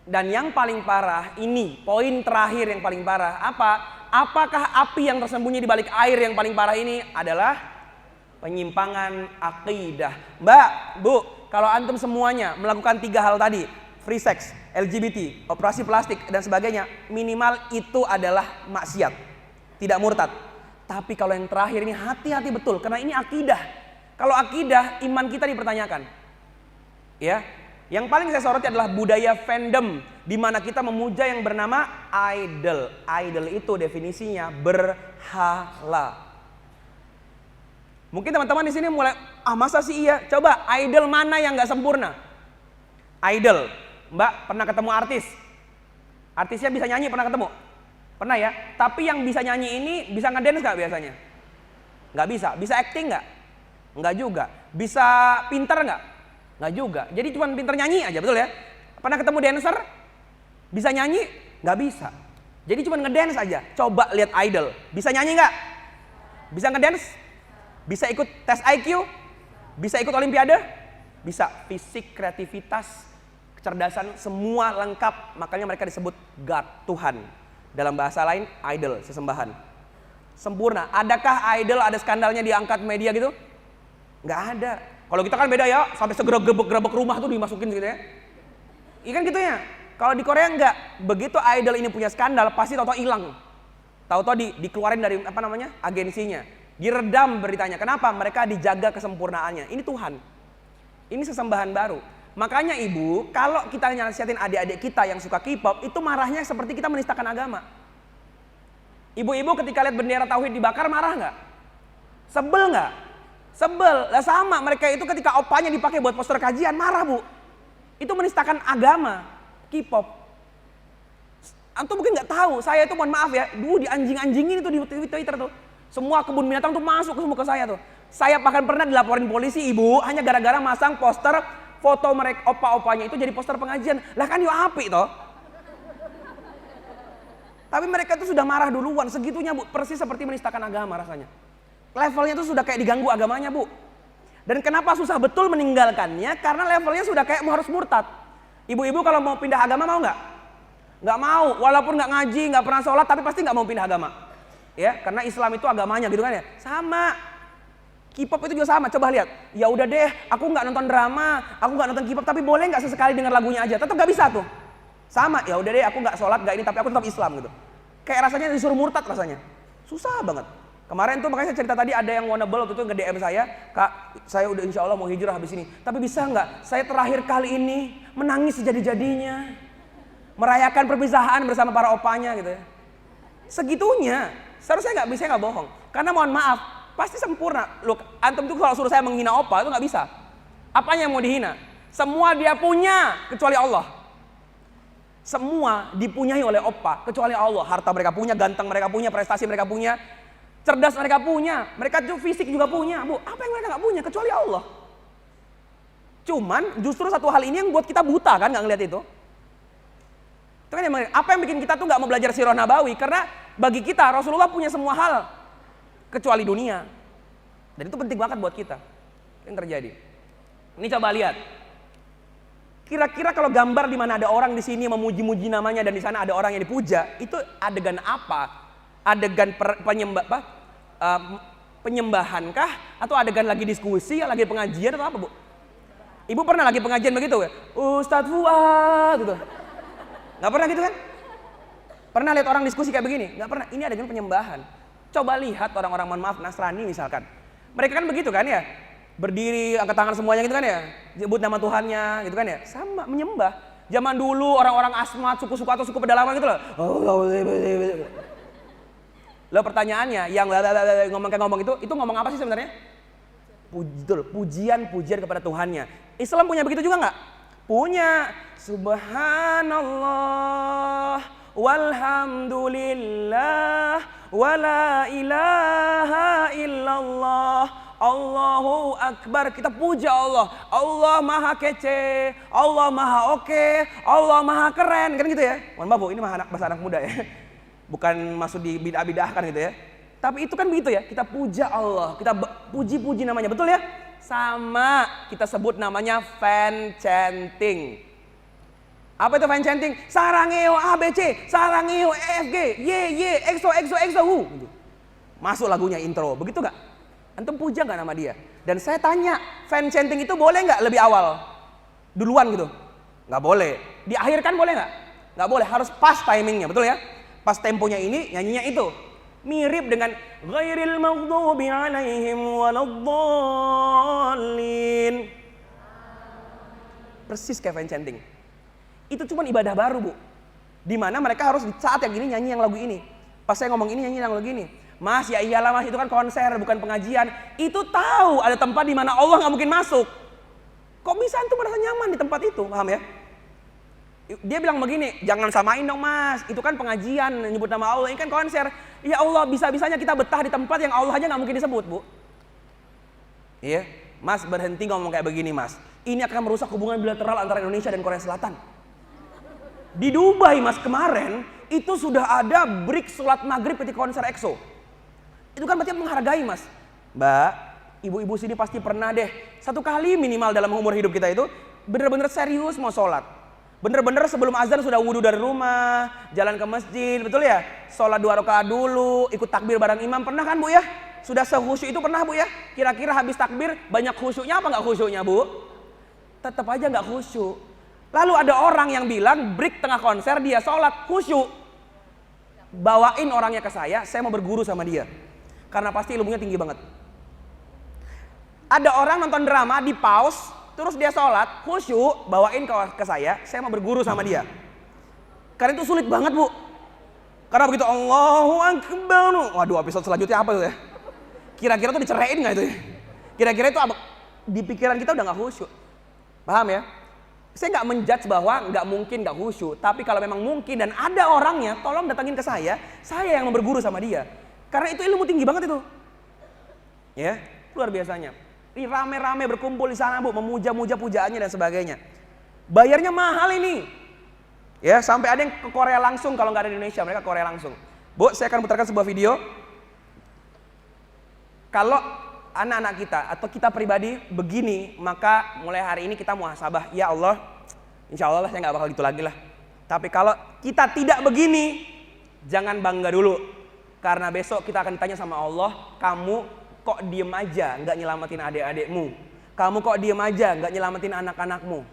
Dan yang paling parah ini, poin terakhir yang paling parah apa? Apakah api yang tersembunyi di balik air yang paling parah ini adalah penyimpangan akidah. Mbak, Bu, kalau antum semuanya melakukan 3 hal tadi, free sex, LGBT, operasi plastik dan sebagainya, minimal itu adalah maksiat, tidak murtad. Tapi kalau yang terakhir ini hati-hati betul karena ini akidah. Kalau akidah, iman kita dipertanyakan. Ya, yang paling saya soroti adalah budaya fandom di mana kita memuja yang bernama idol. Idol itu definisinya berhala. Mungkin teman-teman di sini mulai, masa sih iya? Coba idol mana yang nggak sempurna? Idol. Mbak pernah ketemu artis? Artisnya bisa nyanyi, pernah ketemu? Pernah ya? Tapi yang bisa nyanyi ini bisa ngedance gak biasanya? Gak bisa. Bisa acting gak? Enggak juga. Bisa pinter gak? Enggak juga. Jadi cuma pinter nyanyi aja, betul ya? Pernah ketemu dancer? Bisa nyanyi? Gak bisa. Jadi cuma ngedance aja. Coba lihat idol. Bisa nyanyi gak? Bisa ngedance? Bisa ikut tes IQ? Bisa ikut olimpiade? Bisa. Fisik, kreativitas, kecerdasan, semua lengkap. Makanya mereka disebut God, Tuhan. Dalam bahasa lain, idol, sesembahan. Sempurna. Adakah idol ada skandalnya diangkat media gitu? Nggak ada. Kalau kita kan beda ya, sampai segerebek rumah tuh dimasukin gitu ya. Iya kan gitu ya. Kalau di Korea enggak. Begitu idol ini punya skandal, pasti tahu-tahu hilang. Tahu-tahu dikeluarin dari agensinya. Diredam beritanya. Kenapa? Mereka dijaga kesempurnaannya. Ini Tuhan. Ini sesembahan baru. Makanya ibu, kalau kita nasihatin adik-adik kita yang suka K-pop, itu marahnya seperti kita menistakan agama. Ibu-ibu ketika lihat bendera tauhid dibakar marah nggak? Sebel nggak? Sebel. Lah sama, mereka itu ketika opanya dipakai buat poster kajian marah bu. Itu menistakan agama, K-pop. Antum mungkin nggak tahu, saya itu mohon maaf ya, dulu dianjing-anjingin itu di Twitter tuh. Semua kebun binatang tuh masuk ke saya tuh. Saya bahkan pernah dilaporin polisi ibu, hanya gara-gara masang poster foto mereka opa-opanya itu jadi poster pengajian. Lah kan yo apik toh. Tapi mereka itu sudah marah duluan, segitunya bu, persis seperti menistakan agama rasanya. Levelnya itu sudah kayak diganggu agamanya bu. Dan kenapa susah betul meninggalkannya? Karena levelnya sudah kayak harus murtad. Ibu-ibu kalau mau pindah agama mau nggak? Nggak mau, walaupun nggak ngaji, nggak pernah sholat, tapi pasti nggak mau pindah agama. Ya, karena Islam itu agamanya gitu kan ya. Sama. K-pop itu juga sama, coba lihat. Ya udah deh, aku nggak nonton drama, aku nggak nonton K-pop, tapi boleh nggak sesekali dengar lagunya aja? Tetap nggak bisa tuh. Sama, ya udah deh, aku nggak sholat, nggak ini, tapi aku tetap Islam gitu. Kayak rasanya disuruh murtad rasanya. Susah banget. Kemarin tuh makanya saya cerita tadi ada yang wanable waktu itu nge-DM saya, Kak, saya udah insya Allah mau hijrah habis ini. Tapi bisa nggak? Saya terakhir kali ini menangis sejadi-jadinya, merayakan perpisahan bersama para opanya gitu ya. Segitunya, seharusnya nggak bisa, nggak bohong. Karena mohon maaf, pasti sempurna. Loh, antum tuh kalau suruh saya menghina opa itu nggak bisa. Apanya yang mau dihina? Semua dia punya kecuali Allah. Semua dipunyai oleh oppa kecuali Allah. Harta mereka punya, ganteng mereka punya, prestasi mereka punya, cerdas mereka punya, mereka fisik juga punya. Bu, apa yang mereka nggak punya kecuali Allah? Cuman justru satu hal ini yang buat kita buta kan, nggak ngeliat itu. Itu kan apa yang bikin kita tuh nggak mau belajar sirah nabawi? Karena bagi kita Rasulullah punya semua hal kecuali dunia. Dan itu penting banget buat kita. Yang terjadi. Ini coba lihat. Kira-kira kalau gambar di mana ada orang di sini memuji-muji namanya dan di sana ada orang yang dipuja, itu adegan apa? Adegan penyembahankah? Atau adegan lagi diskusi, lagi pengajian atau apa, Bu? Ibu pernah lagi pengajian begitu ya? Ustadz Fuad gitu. Nggak pernah gitu kan? Pernah lihat orang diskusi kayak begini? Nggak pernah. Ini adegan penyembahan. Coba lihat orang-orang, mohon maaf, Nasrani misalkan. Mereka kan begitu kan ya? Berdiri, angkat tangan semuanya gitu kan ya, sebut nama Tuhannya gitu kan ya, sama menyembah. Zaman dulu orang-orang asmat, suku-suku atau suku pedalaman gitu loh. Lo pertanyaannya yang ngomong itu ngomong apa sih sebenarnya? Pujian kepada Tuhannya. Islam punya begitu juga nggak? Punya. Subhanallah walhamdulillah wala ilaha illallah Allahu Akbar. Kita puja Allah. Allah maha kece, Allah maha oke, Allah maha keren. Kan gitu ya. Mohon maaf Bu, ini bahasa anak muda ya. Bukan masuk di bid'ah-bid'ahkan gitu ya. Tapi itu kan begitu ya. Kita puja Allah, kita puji-puji namanya. Betul ya? Sama kita sebut namanya fan chanting. Apa itu fan chanting? Sarangeo ABC, sarangeo EFG, ye, EXO, hu. Masuk lagunya intro. Begitu gak? Antum puja nggak nama dia? Dan saya tanya, fan chanting itu boleh nggak lebih awal? Duluan gitu? Nggak boleh. Diakhirkan boleh nggak? Nggak boleh, harus pas timingnya, betul ya? Pas temponya ini, nyanyinya itu. Mirip dengan ghairil maghdubi alaihim waladdallin. Persis kayak fan chanting. Itu cuma ibadah baru, Bu. Dimana mereka harus di saat yang ini nyanyi yang lagu ini. Pas saya ngomong ini nyanyi yang lagu ini. Mas, ya iyalah Mas, itu kan konser bukan pengajian. Itu tahu ada tempat di mana Allah nggak mungkin masuk. Kok bisa antum merasa nyaman di tempat itu, paham ya? Dia bilang begini, jangan samain dong Mas, itu kan pengajian nyebut nama Allah, ini kan konser. Ya Allah, bisa-bisanya kita betah di tempat yang Allah aja nggak mungkin disebut, Bu. Iya, Mas berhenti ngomong kayak begini Mas. Ini akan merusak hubungan bilateral antara Indonesia dan Korea Selatan. Di Dubai Mas kemarin itu sudah ada break sholat maghrib ketika konser EXO. Itu kan berarti menghargai Mas. Mbak, ibu-ibu sini pasti pernah deh satu kali minimal dalam umur hidup kita itu bener-bener serius mau sholat. Bener-bener sebelum azan sudah wudhu dari rumah, jalan ke masjid, betul ya? Sholat 2 rakaat dulu, ikut takbir bareng imam, pernah kan Bu ya? Sudah sekhusyuk itu pernah Bu ya? Kira-kira habis takbir banyak khusyuknya apa nggak khusyuknya Bu? Tetap aja nggak khusyuk. Lalu ada orang yang bilang break tengah konser dia sholat khusyuk. Bawain orangnya ke saya mau berguru sama dia. Karena pasti ilmunya tinggi banget. Ada orang nonton drama di pause, terus dia sholat, khusyuk, bawain ke saya mau berguru sama dia. Karena itu sulit banget Bu. Karena begitu Allahu Akbar, waduh episode selanjutnya apa tuh ya? Kira-kira tuh diceraiin gak itu ya? Kira-kira itu apa? Di pikiran kita udah gak khusyuk. Paham ya? Saya gak menjudge bahwa gak mungkin gak khusyuk. Tapi kalau memang mungkin dan ada orangnya, tolong datangin ke saya yang mau berguru sama dia. Karena itu ilmu tinggi banget itu. Ya, luar biasanya. Ini rame-rame berkumpul di sana Bu, memuja-muja pujaannya dan sebagainya. Bayarnya mahal ini. Ya, sampai ada yang ke Korea langsung kalau nggak ada di Indonesia, mereka ke Korea langsung. Bu, saya akan putarkan sebuah video. Kalau anak-anak kita atau kita pribadi begini, maka mulai hari ini kita muhasabah. Ya Allah, insya Allah saya nggak bakal gitu lagi lah. Tapi kalau kita tidak begini, jangan bangga dulu. Karena besok kita akan ditanya sama Allah, kamu kok diem aja nggak nyelamatin adik-adikmu? Kamu kok diem aja nggak nyelamatin anak-anakmu?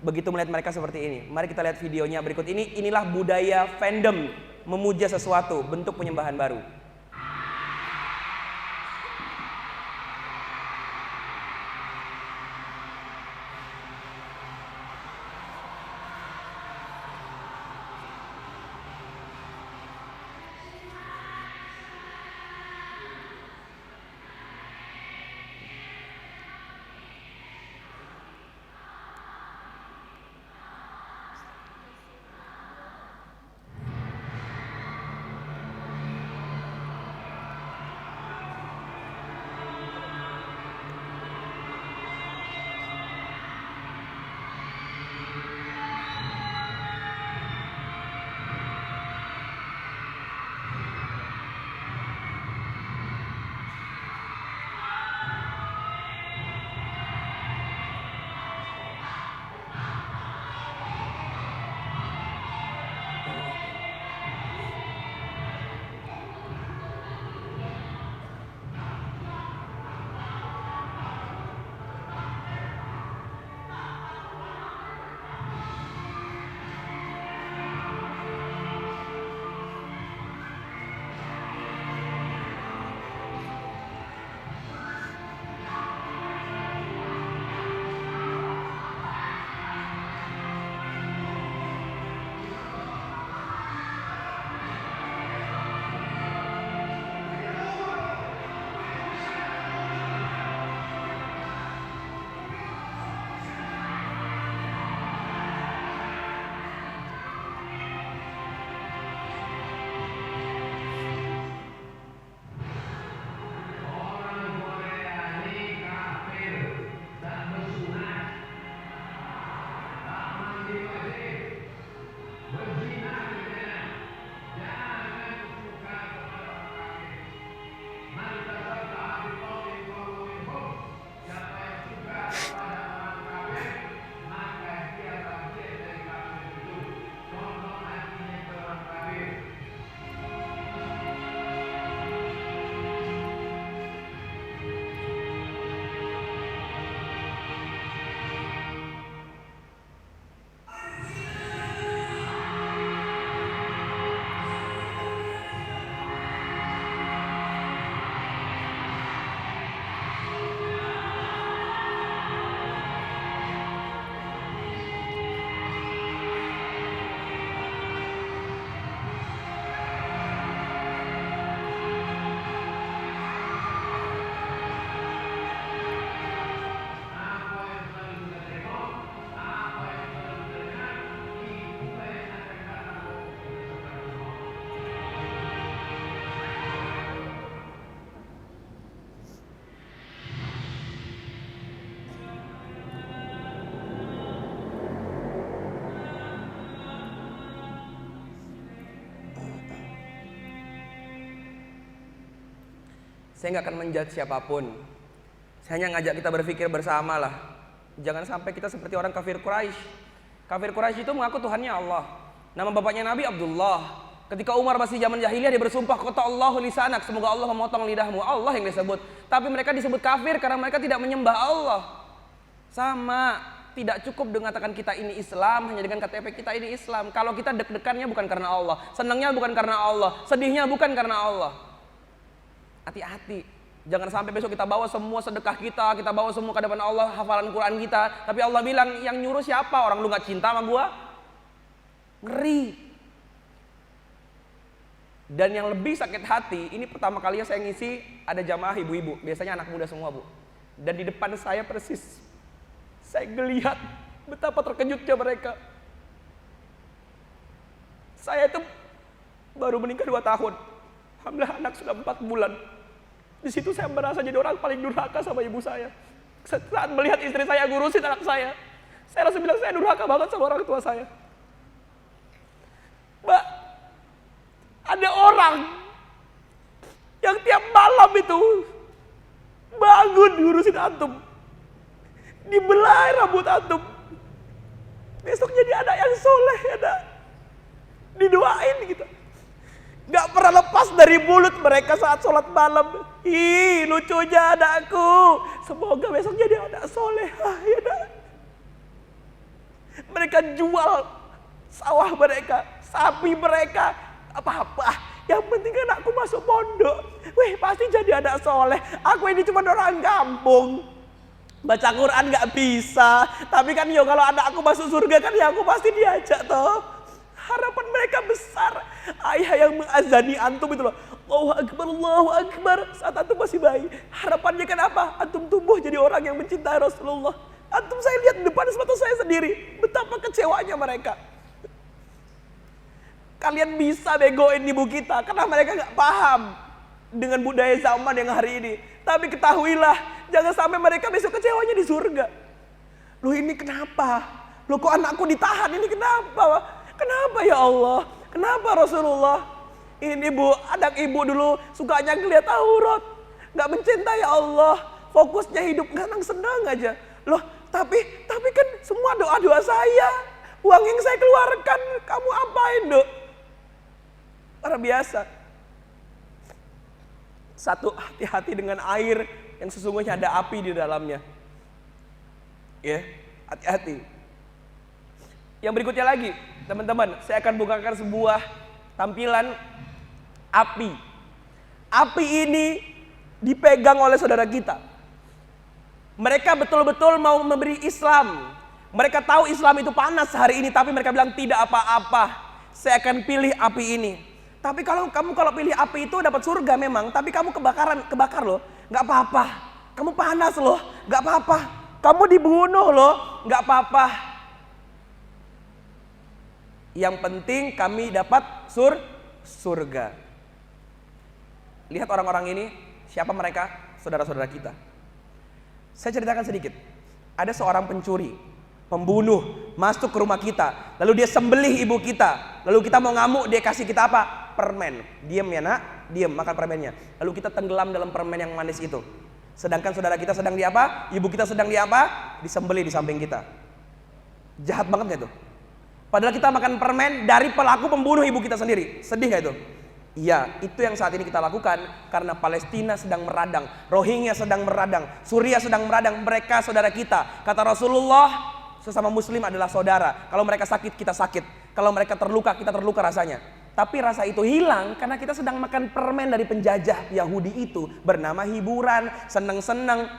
Begitu melihat mereka seperti ini. Mari kita lihat videonya berikut ini. Inilah budaya fandom, memuja sesuatu, bentuk penyembahan baru. Saya nggak akan menjudge siapapun. Saya hanya ngajak kita berpikir bersama lah. Jangan sampai kita seperti orang kafir Quraisy. Kafir Quraisy itu mengaku Tuhannya Allah. Nama bapaknya Nabi Abdullah. Ketika Umar masih zaman jahiliyah, dia bersumpah, kata Allahu lisanak, semoga Allah memotong lidahmu. Allah yang disebut. Tapi mereka disebut kafir karena mereka tidak menyembah Allah. Sama, tidak cukup dengan katakan kita ini Islam hanya dengan KTP kita ini Islam. Kalau kita deg-degannya bukan karena Allah, senangnya bukan karena Allah, sedihnya bukan karena Allah. Hati-hati, jangan sampai besok kita bawa semua sedekah kita bawa semua ke depan Allah, hafalan Quran kita, tapi Allah bilang yang nyuruh siapa? Orang lu gak cinta sama gua? Ngeri. Dan yang lebih sakit hati, ini pertama kalinya saya ngisi ada jamaah ibu-ibu, biasanya anak muda semua bu. Dan di depan saya persis, saya ngelihat betapa terkejutnya mereka. Saya itu baru menikah 2 tahun. Alhamdulillah anak sudah 4 bulan. Di situ saya merasa jadi orang paling durhaka sama ibu saya. Saat melihat istri saya ngurusin anak saya rasa bilang saya durhaka banget sama orang tua saya. Mbak, ada orang yang tiap malam itu bangun ngurusin antum, dibelai rambut antum, besok jadi anak yang soleh, ada didoain gitu. Gak pernah lepas dari mulut mereka saat sholat malam. Ih, lucunya anakku, semoga besok jadi anak soleh. Ya, mereka jual sawah mereka, sapi mereka, apa-apa. Yang penting anakku masuk pondok. Wih, pasti jadi anak soleh. Aku ini cuma orang kampung, baca Quran gak bisa. Tapi kan yo kalau anakku masuk surga kan ya aku pasti diajak toh. Harapan mereka besar. Ayah yang mengazani antum itu loh, Allahu Akbar, Allahu Akbar, saat antum masih bayi. Harapannya kan apa? Antum tumbuh jadi orang yang mencintai Rasulullah. Antum saya lihat di depan mata saya sendiri, betapa kecewanya mereka. Kalian bisa begoin ibu kita karena mereka gak paham dengan budaya zaman yang hari ini. Tapi ketahuilah, jangan sampai mereka besok kecewanya di surga. Loh ini kenapa? Loh kok anakku ditahan, ini kenapa? Kenapa ya Allah? Kenapa Rasulullah? Ini bu, anak ibu dulu sukanya ngeliat aurat, gak mencintai Allah, fokusnya hidup senang aja. Loh tapi kan semua doa-doa saya, uang yang saya keluarkan, kamu apain dok? Luar biasa. Satu, hati-hati dengan air yang sesungguhnya ada api di dalamnya. Ya, hati-hati. Yang berikutnya lagi, teman-teman, saya akan bukakan sebuah tampilan api. Api ini dipegang oleh saudara kita. Mereka betul-betul mau memberi Islam. Mereka tahu Islam itu panas hari ini, tapi mereka bilang tidak apa-apa. Saya akan pilih api ini. Tapi kalau pilih api itu dapat surga memang, tapi kamu kebakar loh, nggak apa-apa. Kamu panas loh, nggak apa-apa. Kamu dibunuh loh, nggak apa-apa. Yang penting kami dapat surga. Lihat orang-orang ini, siapa mereka? Saudara-saudara kita. Saya ceritakan sedikit. Ada seorang pencuri, pembunuh, masuk ke rumah kita. Lalu dia sembelih ibu kita. Lalu kita mau ngamuk, dia kasih kita apa? Permen. Diam ya nak, diam, makan permennya. Lalu kita tenggelam dalam permen yang manis itu. Sedangkan saudara kita sedang di apa? Ibu kita sedang di apa? Disembelih di samping kita. Jahat banget gak itu? Padahal kita makan permen dari pelaku pembunuh ibu kita sendiri. Sedih gak itu? Iya, itu yang saat ini kita lakukan karena Palestina sedang meradang, Rohingya sedang meradang, Suriah sedang meradang. Mereka saudara kita. Kata Rasulullah, sesama muslim adalah saudara. Kalau mereka sakit, kita sakit. Kalau mereka terluka, kita terluka rasanya. Tapi rasa itu hilang karena kita sedang makan permen dari penjajah Yahudi itu bernama hiburan, seneng-seneng.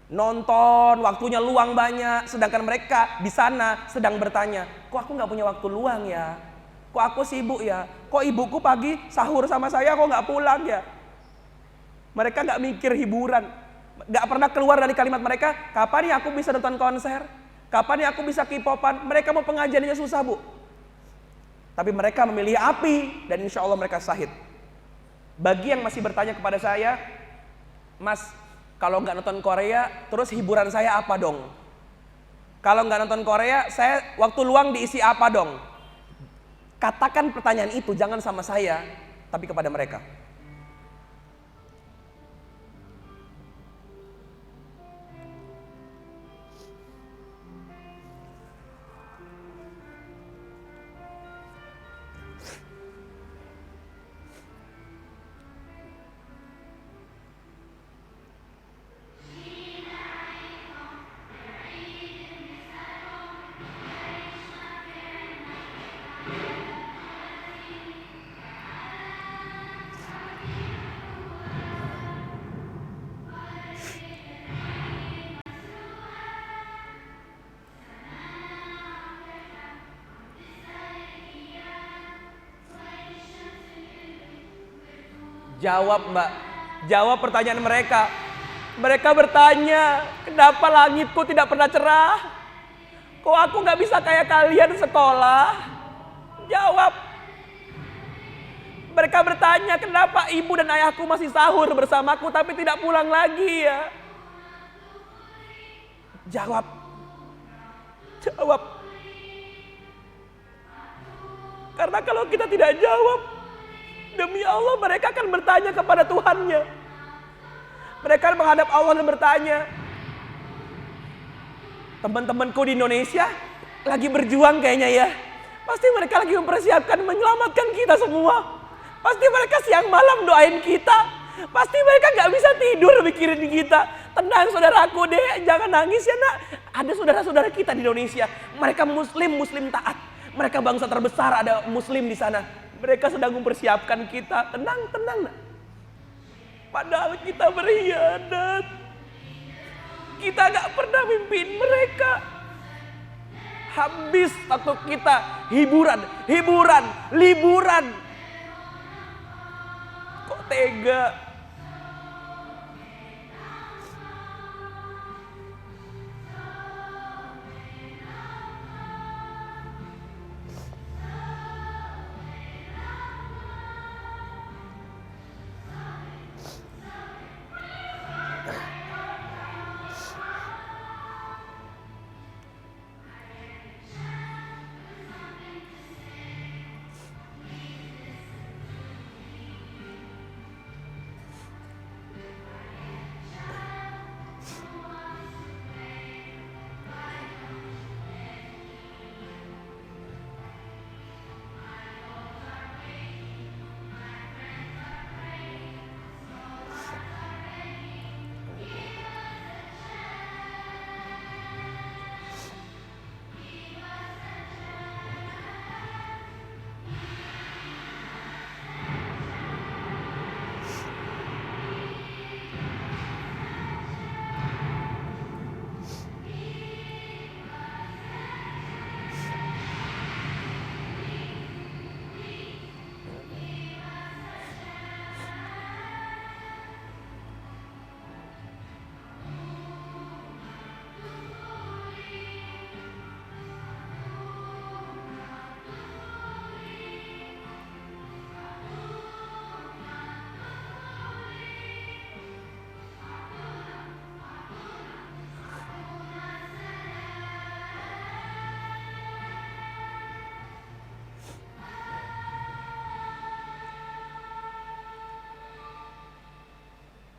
Nonton, waktunya luang banyak. Sedangkan mereka di sana sedang bertanya, kok aku gak punya waktu luang ya? Kok aku sibuk ya? Kok ibuku pagi sahur sama saya kok gak pulang ya? Mereka gak mikir hiburan. Gak pernah keluar dari kalimat mereka, kapan ya aku bisa nonton konser? Kapan ya aku bisa K-popan? Mereka mau pengajiannya susah bu. Tapi mereka memilih api dan insya Allah mereka syahid. Bagi yang masih bertanya kepada saya, Mas, kalau nggak nonton Korea, terus hiburan saya apa dong? Kalau nggak nonton Korea, saya waktu luang diisi apa dong? Katakan pertanyaan itu jangan sama saya, tapi kepada mereka. Jawab Mbak, jawab pertanyaan mereka. Mereka bertanya, kenapa langitku tidak pernah cerah? Kok aku nggak bisa kayak kalian sekolah? Jawab. Mereka bertanya, kenapa ibu dan ayahku masih sahur bersamaku tapi tidak pulang lagi ya? Jawab. Jawab. Karena kalau kita tidak jawab, demi Allah mereka akan bertanya kepada Tuhannya. Mereka menghadap Allah dan bertanya, teman-temanku di Indonesia lagi berjuang kayaknya ya. Pasti mereka lagi mempersiapkan menyelamatkan kita semua. Pasti mereka siang malam doain kita. Pasti mereka gak bisa tidur mikirin kita. Tenang saudaraku deh, jangan nangis ya nak. Ada saudara-saudara kita di Indonesia. Mereka muslim taat. Mereka bangsa terbesar, ada muslim di sana. Mereka sedang mempersiapkan kita. Tenang nak. Padahal kita berkhianat. Kita gak pernah mimpiin mereka. Habis waktu kita liburan. Kok tega?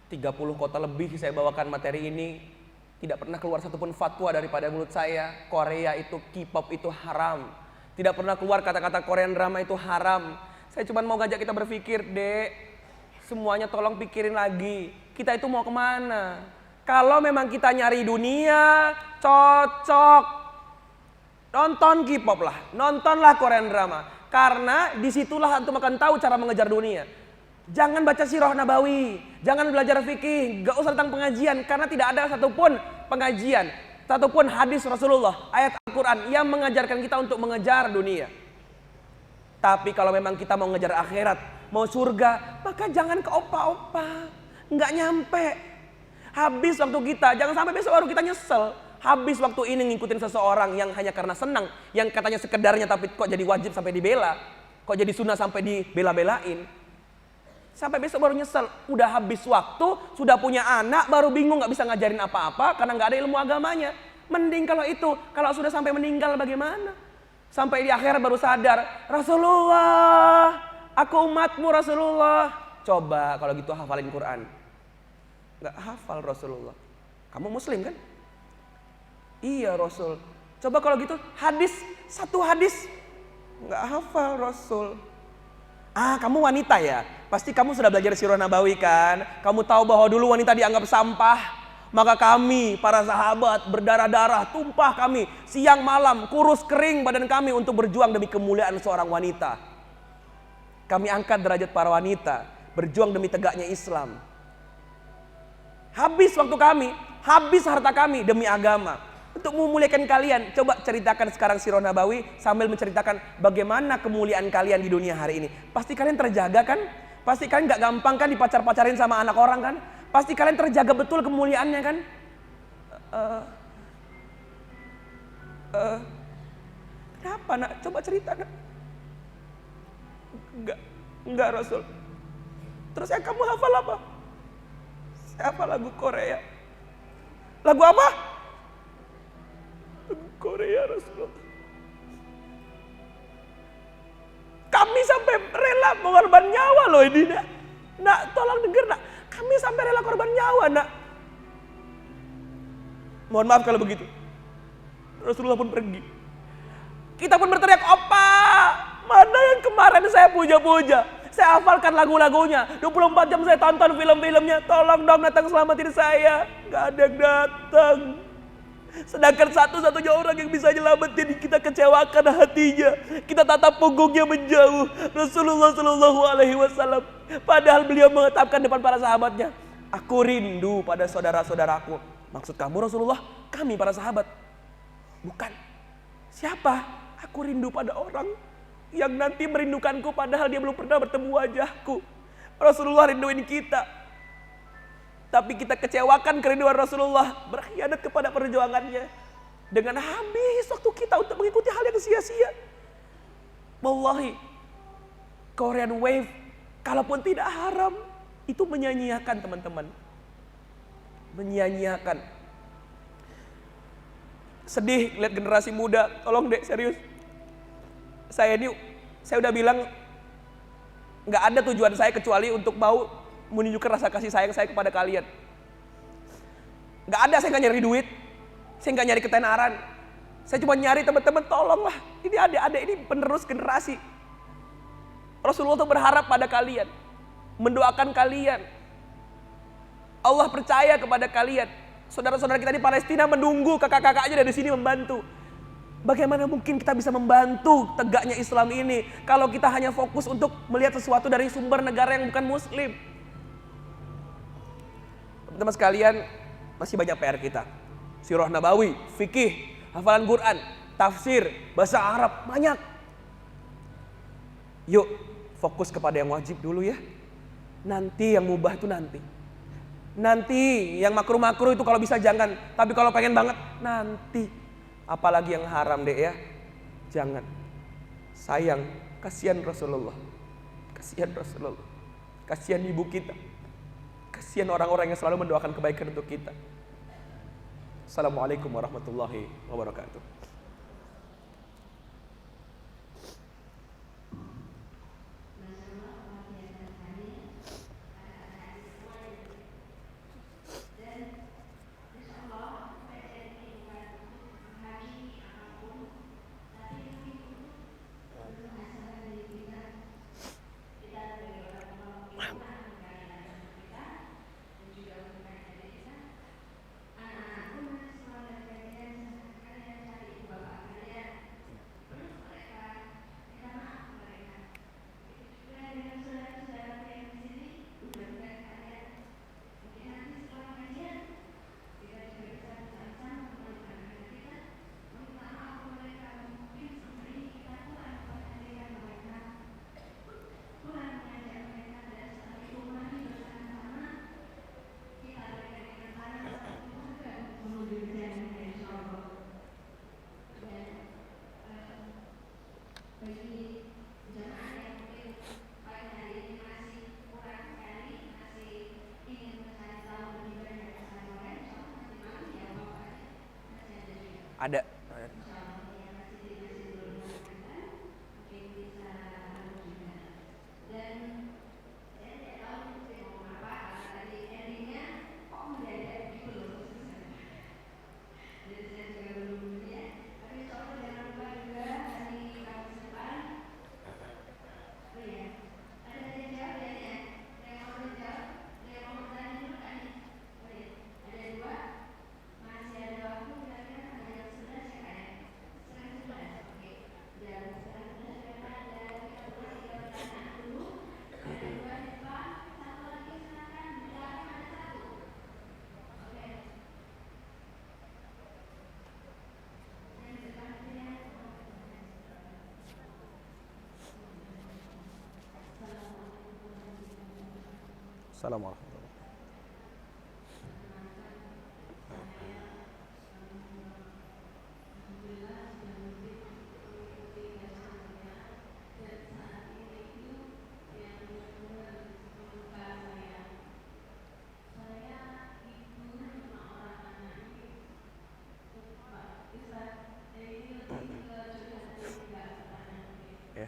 Tiga 30 kota lebih saya bawakan materi ini, tidak pernah keluar satupun fatwa daripada mulut saya. Korea itu, K-pop itu haram. Tidak pernah keluar kata-kata Korean drama itu haram. Saya cuma mau ngajak kita berpikir, Dek. Semuanya tolong pikirin lagi. Kita itu mau kemana? Kalau memang kita nyari dunia, cocok. Nonton K-pop lah, nontonlah Korean drama. Karena disitulah antum akan tahu cara mengejar dunia. Jangan baca sirah nabawi, jangan belajar fikih, gak usah tentang pengajian. Karena tidak ada satupun pengajian, satupun hadis Rasulullah, ayat Al-Quran yang mengajarkan kita untuk mengejar dunia. Tapi kalau memang kita mau ngejar akhirat, mau surga, maka jangan ke opa-opa. Nggak nyampe. Habis waktu kita, jangan sampai besok baru kita nyesel. Habis waktu ini ngikutin seseorang yang hanya karena senang, yang katanya sekedarnya tapi kok jadi wajib sampai dibela, kok jadi sunnah sampai dibela-belain. Sampai besok baru nyesel. Udah habis waktu, sudah punya anak, baru bingung gak bisa ngajarin apa-apa karena gak ada ilmu agamanya. Mending kalau itu, kalau sudah sampai meninggal bagaimana? Sampai di akhirat baru sadar, Rasulullah, aku umatmu Rasulullah. Coba kalau gitu hafalin Quran. Gak hafal Rasulullah. Kamu muslim kan? Iya Rasul. Coba kalau gitu hadis, satu hadis gak hafal Rasul. Ah, kamu wanita ya? Pasti kamu sudah belajar sirah nabawi kan? Kamu tahu bahwa dulu wanita dianggap sampah. Maka kami, para sahabat, berdarah-darah, tumpah kami. Siang malam, kurus kering badan kami untuk berjuang demi kemuliaan seorang wanita. Kami angkat derajat para wanita. Berjuang demi tegaknya Islam. Habis waktu kami, habis harta kami demi agama. Untuk memuliakan kalian, coba ceritakan sekarang sirah nabawi sambil menceritakan bagaimana kemuliaan kalian di dunia hari ini. Pasti kalian terjaga kan? Pasti kalian gak gampang kan dipacar-pacarin sama anak orang kan? Pasti kalian terjaga betul kemuliaannya kan? Kenapa nak? Coba cerita nak. Enggak Rasul. Terus yang kamu hafal apa? Saya hafal lagu Korea. Lagu apa? Lagu Korea Rasulullah. Kami sampai rela mengorban nyawa loh ini nak. Nak tolong denger nak. Kami sampai rela korban nyawa nak. Mohon maaf kalau begitu. Rasulullah pun pergi. Kita pun berteriak, opa, mana yang kemarin saya puja-puja. Saya hafalkan lagu-lagunya. 24 jam saya tonton film-filmnya. Tolong dong datang selamatin saya. Gak ada yang datang. Sedangkan satu-satunya orang yang bisa nyelamatin, kita kecewakan hatinya. Kita tatap punggungnya menjauh. Rasulullah Shallallahu Alaihi Wasallam. Padahal beliau mengetapkan depan para sahabatnya, aku rindu pada saudara-saudaraku. Maksud kamu Rasulullah? Kami para sahabat. Bukan. Siapa? Aku rindu pada orang yang nanti merindukanku padahal dia belum pernah bertemu wajahku. Rasulullah rinduin kita. Tapi kita kecewakan kerinduan Rasulullah, berkhianat kepada perjuangannya dengan habis waktu kita untuk mengikuti hal yang sia-sia. Wallahi, Korean Wave kalaupun tidak haram, itu menyanyiakan teman-teman. Menyanyiakan. Sedih lihat generasi muda, tolong dek serius. Saya udah bilang nggak ada tujuan saya kecuali untuk mau menunjukkan rasa kasih sayang saya kepada kalian. Nggak ada, saya nggak nyari duit, saya nggak nyari ketenaran. Saya cuma nyari teman-teman, tolonglah. Ini adik-adik ini penerus generasi. Rasulullah tuh berharap pada kalian, mendoakan kalian. Allah percaya kepada kalian. Saudara-saudara kita di Palestina menunggu kakak-kakaknya dari sini membantu. Bagaimana mungkin kita bisa membantu tegaknya Islam ini kalau kita hanya fokus untuk melihat sesuatu dari sumber negara yang bukan Muslim? Teman-teman sekalian, masih banyak PR kita. Sirah Nabawi, fikih, hafalan Quran, tafsir, bahasa Arab, banyak. Yuk, fokus kepada yang wajib dulu ya. Nanti yang mubah itu nanti. Nanti yang makruh-makruh itu kalau bisa jangan. Tapi kalau pengen banget, nanti. Apalagi yang haram deh ya. Jangan. Sayang, kasihan Rasulullah. Kasihan Rasulullah. Kasihan ibu kita. Kasihan orang-orang yang selalu mendoakan kebaikan untuk kita. Assalamualaikum warahmatullahi wabarakatuh. Ada. Assalamualaikum. Ya.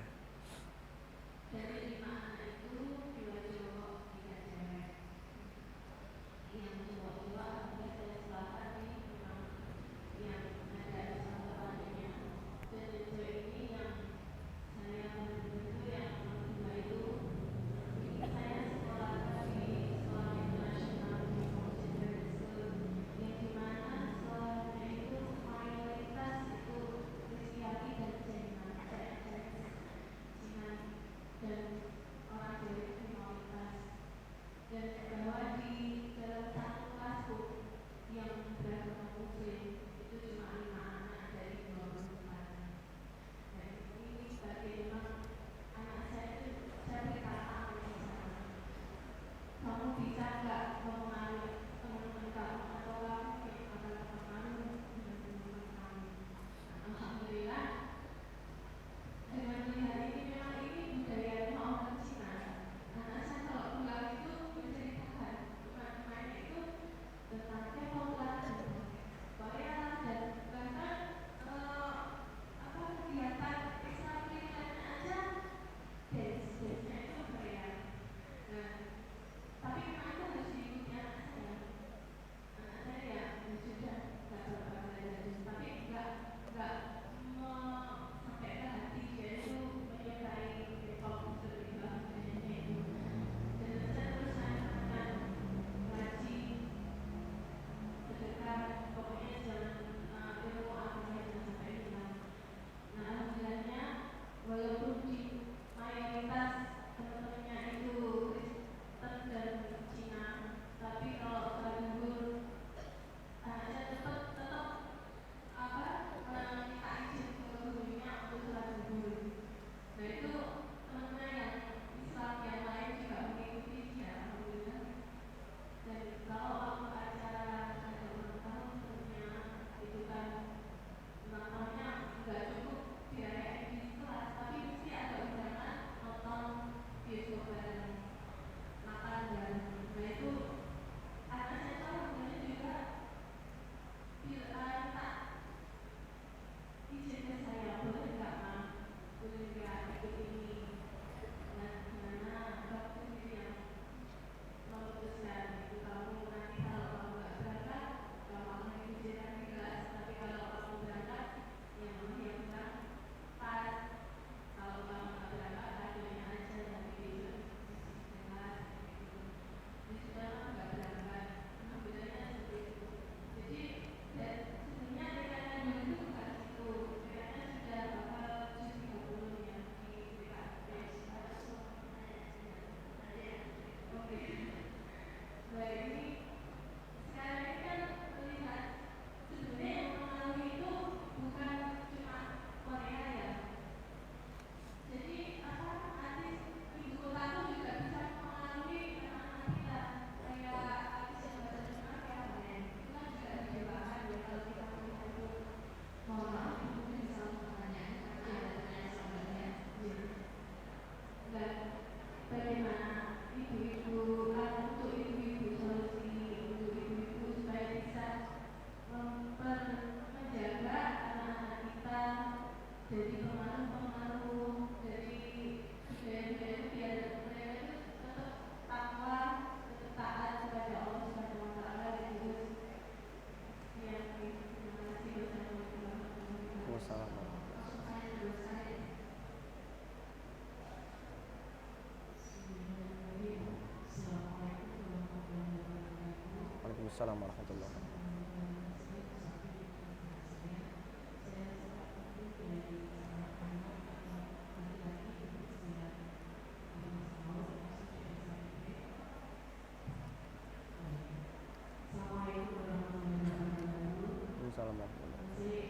Waalaikumsalam warahmatullahi wabarakatuh. Waalaikumsalam warahmatullahi wabarakatuh.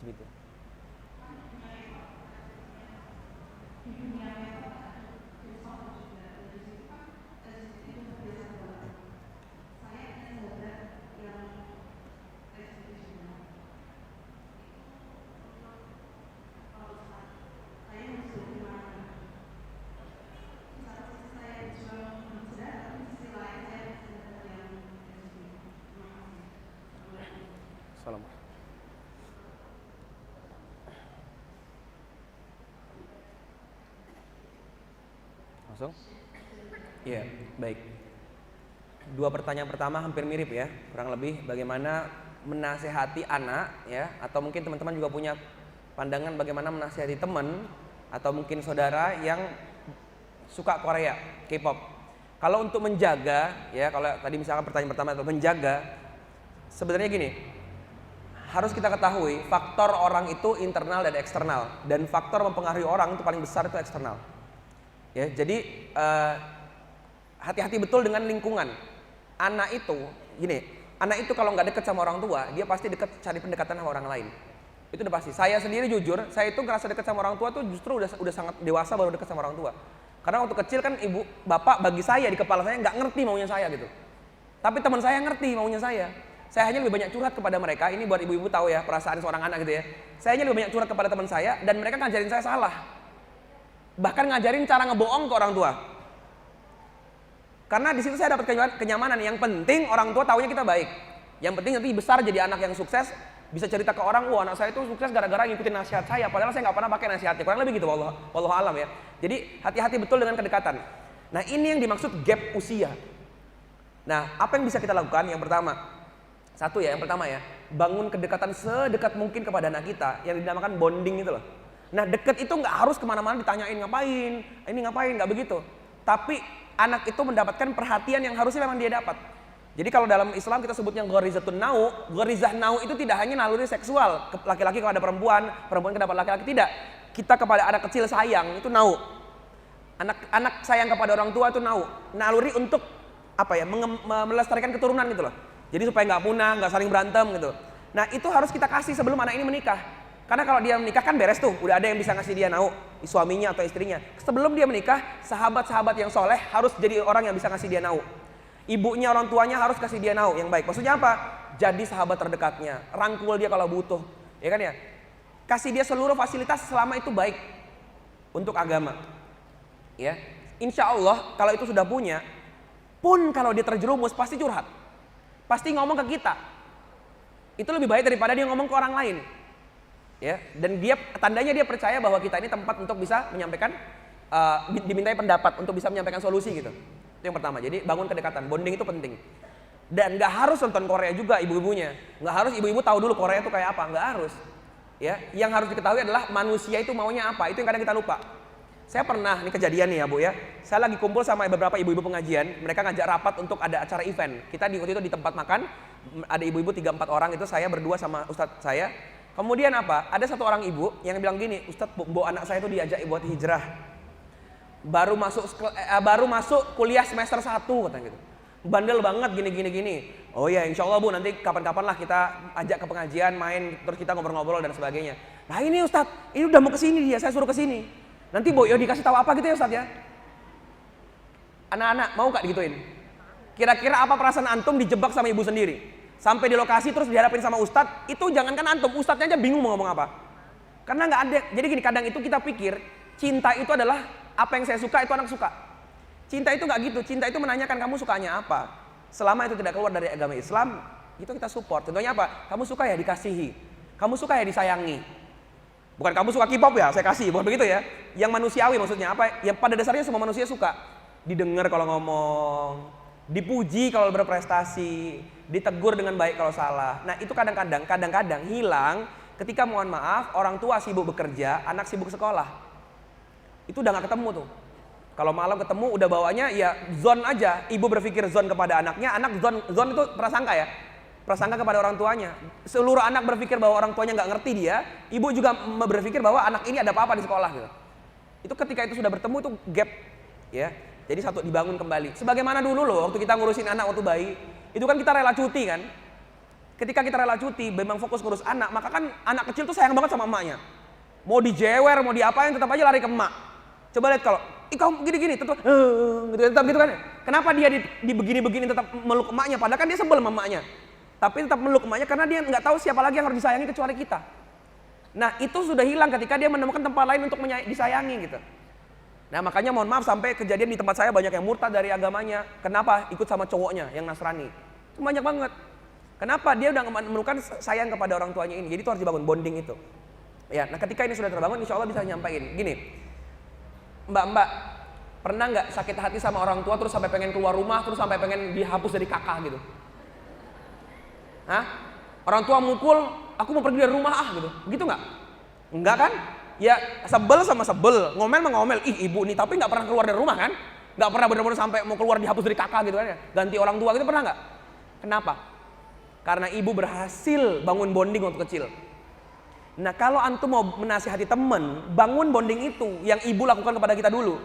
Gitu. Salam. Langsung? Iya, baik. Dua pertanyaan pertama hampir mirip ya, kurang lebih bagaimana menasehati anak ya, atau mungkin teman-teman juga punya pandangan bagaimana menasehati teman atau mungkin saudara yang suka Korea, K-pop. Kalau untuk menjaga ya, kalau tadi misalkan pertanyaan pertama itu menjaga, sebenarnya gini, harus kita ketahui faktor orang itu internal dan eksternal, dan faktor mempengaruhi orang itu paling besar itu eksternal. Ya, jadi hati-hati betul dengan lingkungan. Anak itu, gini, anak itu kalau nggak deket sama orang tua, dia pasti deket cari pendekatan sama orang lain. Itu udah pasti. Saya sendiri jujur, saya itu ngerasa deket sama orang tua tuh justru udah sangat dewasa baru deket sama orang tua. Karena waktu kecil kan ibu, bapak bagi saya di kepala saya nggak ngerti maunya saya gitu. Tapi teman saya ngerti maunya saya. Saya hanya lebih banyak curhat kepada mereka. Ini buat ibu-ibu tahu ya perasaan seorang anak gitu ya. Saya hanya lebih banyak curhat kepada teman saya dan mereka ngajarin saya salah. Bahkan ngajarin cara ngebohong ke orang tua. Karena di situ saya dapat kenyamanan. Yang penting orang tua taunya kita baik. Yang penting nanti besar jadi anak yang sukses, bisa cerita ke orang, wah anak saya itu sukses gara-gara ngikutin nasihat saya. Padahal saya nggak pernah pakai nasihatnya. Kurang lebih gitu, wallahu alam ya. Jadi hati-hati betul dengan kedekatan. Nah ini yang dimaksud gap usia. Nah apa yang bisa kita lakukan? Yang pertama, yang pertama ya, bangun kedekatan sedekat mungkin kepada anak kita yang dinamakan bonding itu loh. Nah deket itu nggak harus kemana-mana ditanyain ngapain, ini ngapain, nggak begitu. Tapi anak itu mendapatkan perhatian yang harusnya memang dia dapat. Jadi kalau dalam Islam kita sebutnya ghorizatun nau, ghorizah nau itu tidak hanya naluri seksual, laki-laki kepada perempuan, perempuan kepada laki-laki, tidak. Kita kepada anak kecil sayang itu nau. Anak sayang kepada orang tua itu nau. Naluri untuk apa ya? Melestarikan keturunan gitu loh. Jadi supaya nggak punah, nggak saling berantem gitu. Nah itu harus kita kasih sebelum anak ini menikah. Karena kalau dia menikah kan beres tuh, udah ada yang bisa ngasih dia nau, suaminya atau istrinya. Sebelum dia menikah, sahabat-sahabat yang soleh harus jadi orang yang bisa ngasih dia nau. Ibunya, orang tuanya harus kasih dia nau yang baik. Maksudnya apa? Jadi sahabat terdekatnya, rangkul dia kalau butuh, ya kan ya. Kasih dia seluruh fasilitas selama itu baik untuk agama. Ya, insya Allah kalau itu sudah punya, pun kalau dia terjerumus pasti curhat. Pasti ngomong ke kita. Itu lebih baik daripada dia ngomong ke orang lain. Ya, dan tandanya dia percaya bahwa kita ini tempat untuk bisa menyampaikan dimintai pendapat untuk bisa menyampaikan solusi gitu. Itu yang pertama. Jadi bangun kedekatan, bonding itu penting. Dan nggak harus nonton Korea juga ibu-ibunya. Nggak harus ibu-ibu tahu dulu Korea itu kayak apa, nggak harus. Ya, yang harus diketahui adalah manusia itu maunya apa. Itu yang kadang kita lupa. Saya pernah, ini kejadian nih ya Bu ya. Saya lagi kumpul sama beberapa ibu-ibu pengajian, mereka ngajak rapat untuk ada acara event. Kita waktu itu di tempat makan, ada ibu-ibu 3-4 orang itu, saya berdua sama ustadz saya. Kemudian apa? Ada satu orang ibu yang bilang gini, Ustadz, anak saya itu diajak buat hijrah. Baru masuk kuliah semester 1 katanya gitu. Bandel banget gini. Oh ya insya Allah Bu, nanti kapan-kapan lah kita ajak ke pengajian, main, terus kita ngobrol-ngobrol dan sebagainya. Nah ini Ustadz, ini udah mau kesini dia, saya suruh kesini. Nanti Bu, dikasih tahu apa gitu ya Ustadz ya? Anak-anak mau gak digituin? Kira-kira apa perasaan antum dijebak sama ibu sendiri? Sampai di lokasi terus dihadapin sama ustadz, itu jangankan antum, ustadznya aja bingung mau ngomong apa. Karena nggak ada. Jadi gini, kadang itu kita pikir cinta itu adalah apa yang saya suka itu anak suka. Cinta itu nggak gitu. Cinta itu menanyakan kamu sukanya apa. Selama itu tidak keluar dari agama Islam, itu kita support. Contohnya apa? Kamu suka ya dikasihi, kamu suka ya disayangi. Bukan kamu suka K-pop ya saya kasih, bukan begitu ya. Yang manusiawi maksudnya apa? Yang pada dasarnya semua manusia suka didengar kalau ngomong, dipuji kalau berprestasi, ditegur dengan baik kalau salah. Nah itu kadang-kadang hilang ketika mohon maaf orang tua sibuk bekerja, anak sibuk sekolah. Itu udah gak ketemu tuh. Kalau malam ketemu udah bawanya ya zon aja. Ibu berpikir zon kepada anaknya, anak zon itu prasangka ya. Prasangka kepada orang tuanya. Seluruh anak berpikir bahwa orang tuanya nggak ngerti dia, ibu juga berpikir bahwa anak ini ada apa-apa di sekolah gitu. Itu ketika itu sudah bertemu itu gap ya. Jadi satu dibangun kembali. Sebagaimana dulu loh waktu kita ngurusin anak waktu bayi, itu kan kita rela cuti kan. ketika kita rela cuti, memang fokus ngurus anak, maka kan anak kecil tuh sayang banget sama emaknya. Mau dijewer, mau diapain, tetap aja lari ke emak. Coba lihat kalau, kamu gini-gini, tetap gitu kan. Kenapa dia di begini-begini tetap meluk emaknya, padahal kan dia sebel sama emaknya. Tapi tetap meluk emaknya karena dia nggak tahu siapa lagi yang harus disayangi kecuali kita. Nah itu sudah hilang ketika dia menemukan tempat lain untuk disayangi gitu. Nah makanya mohon maaf sampai kejadian di tempat saya banyak yang murtad dari agamanya. Kenapa? Ikut sama cowoknya yang Nasrani. Itu banyak banget. Kenapa? Dia udah menemukan sayang kepada orang tuanya ini. Jadi itu harus dibangun bonding itu. Ya, nah ketika ini sudah terbangun, insya Allah bisa nyampein. Gini, mbak, pernah nggak sakit hati sama orang tua terus sampai pengen keluar rumah, terus sampai pengen dihapus dari kakak gitu? Hah? Orang tua mukul, aku mau pergi dari rumah gitu. Gitu nggak? Enggak kan? Ya sebel sama sebel, ngomel sama ngomel. Ih ibu nih, tapi nggak pernah keluar dari rumah kan? Nggak pernah benar-benar sampai mau keluar dihapus dari kakak gitu kan ya? Ganti orang tua gitu pernah nggak? Kenapa? Karena ibu berhasil bangun bonding waktu kecil. Nah kalau antum mau menasihati temen, bangun bonding itu yang ibu lakukan kepada kita dulu.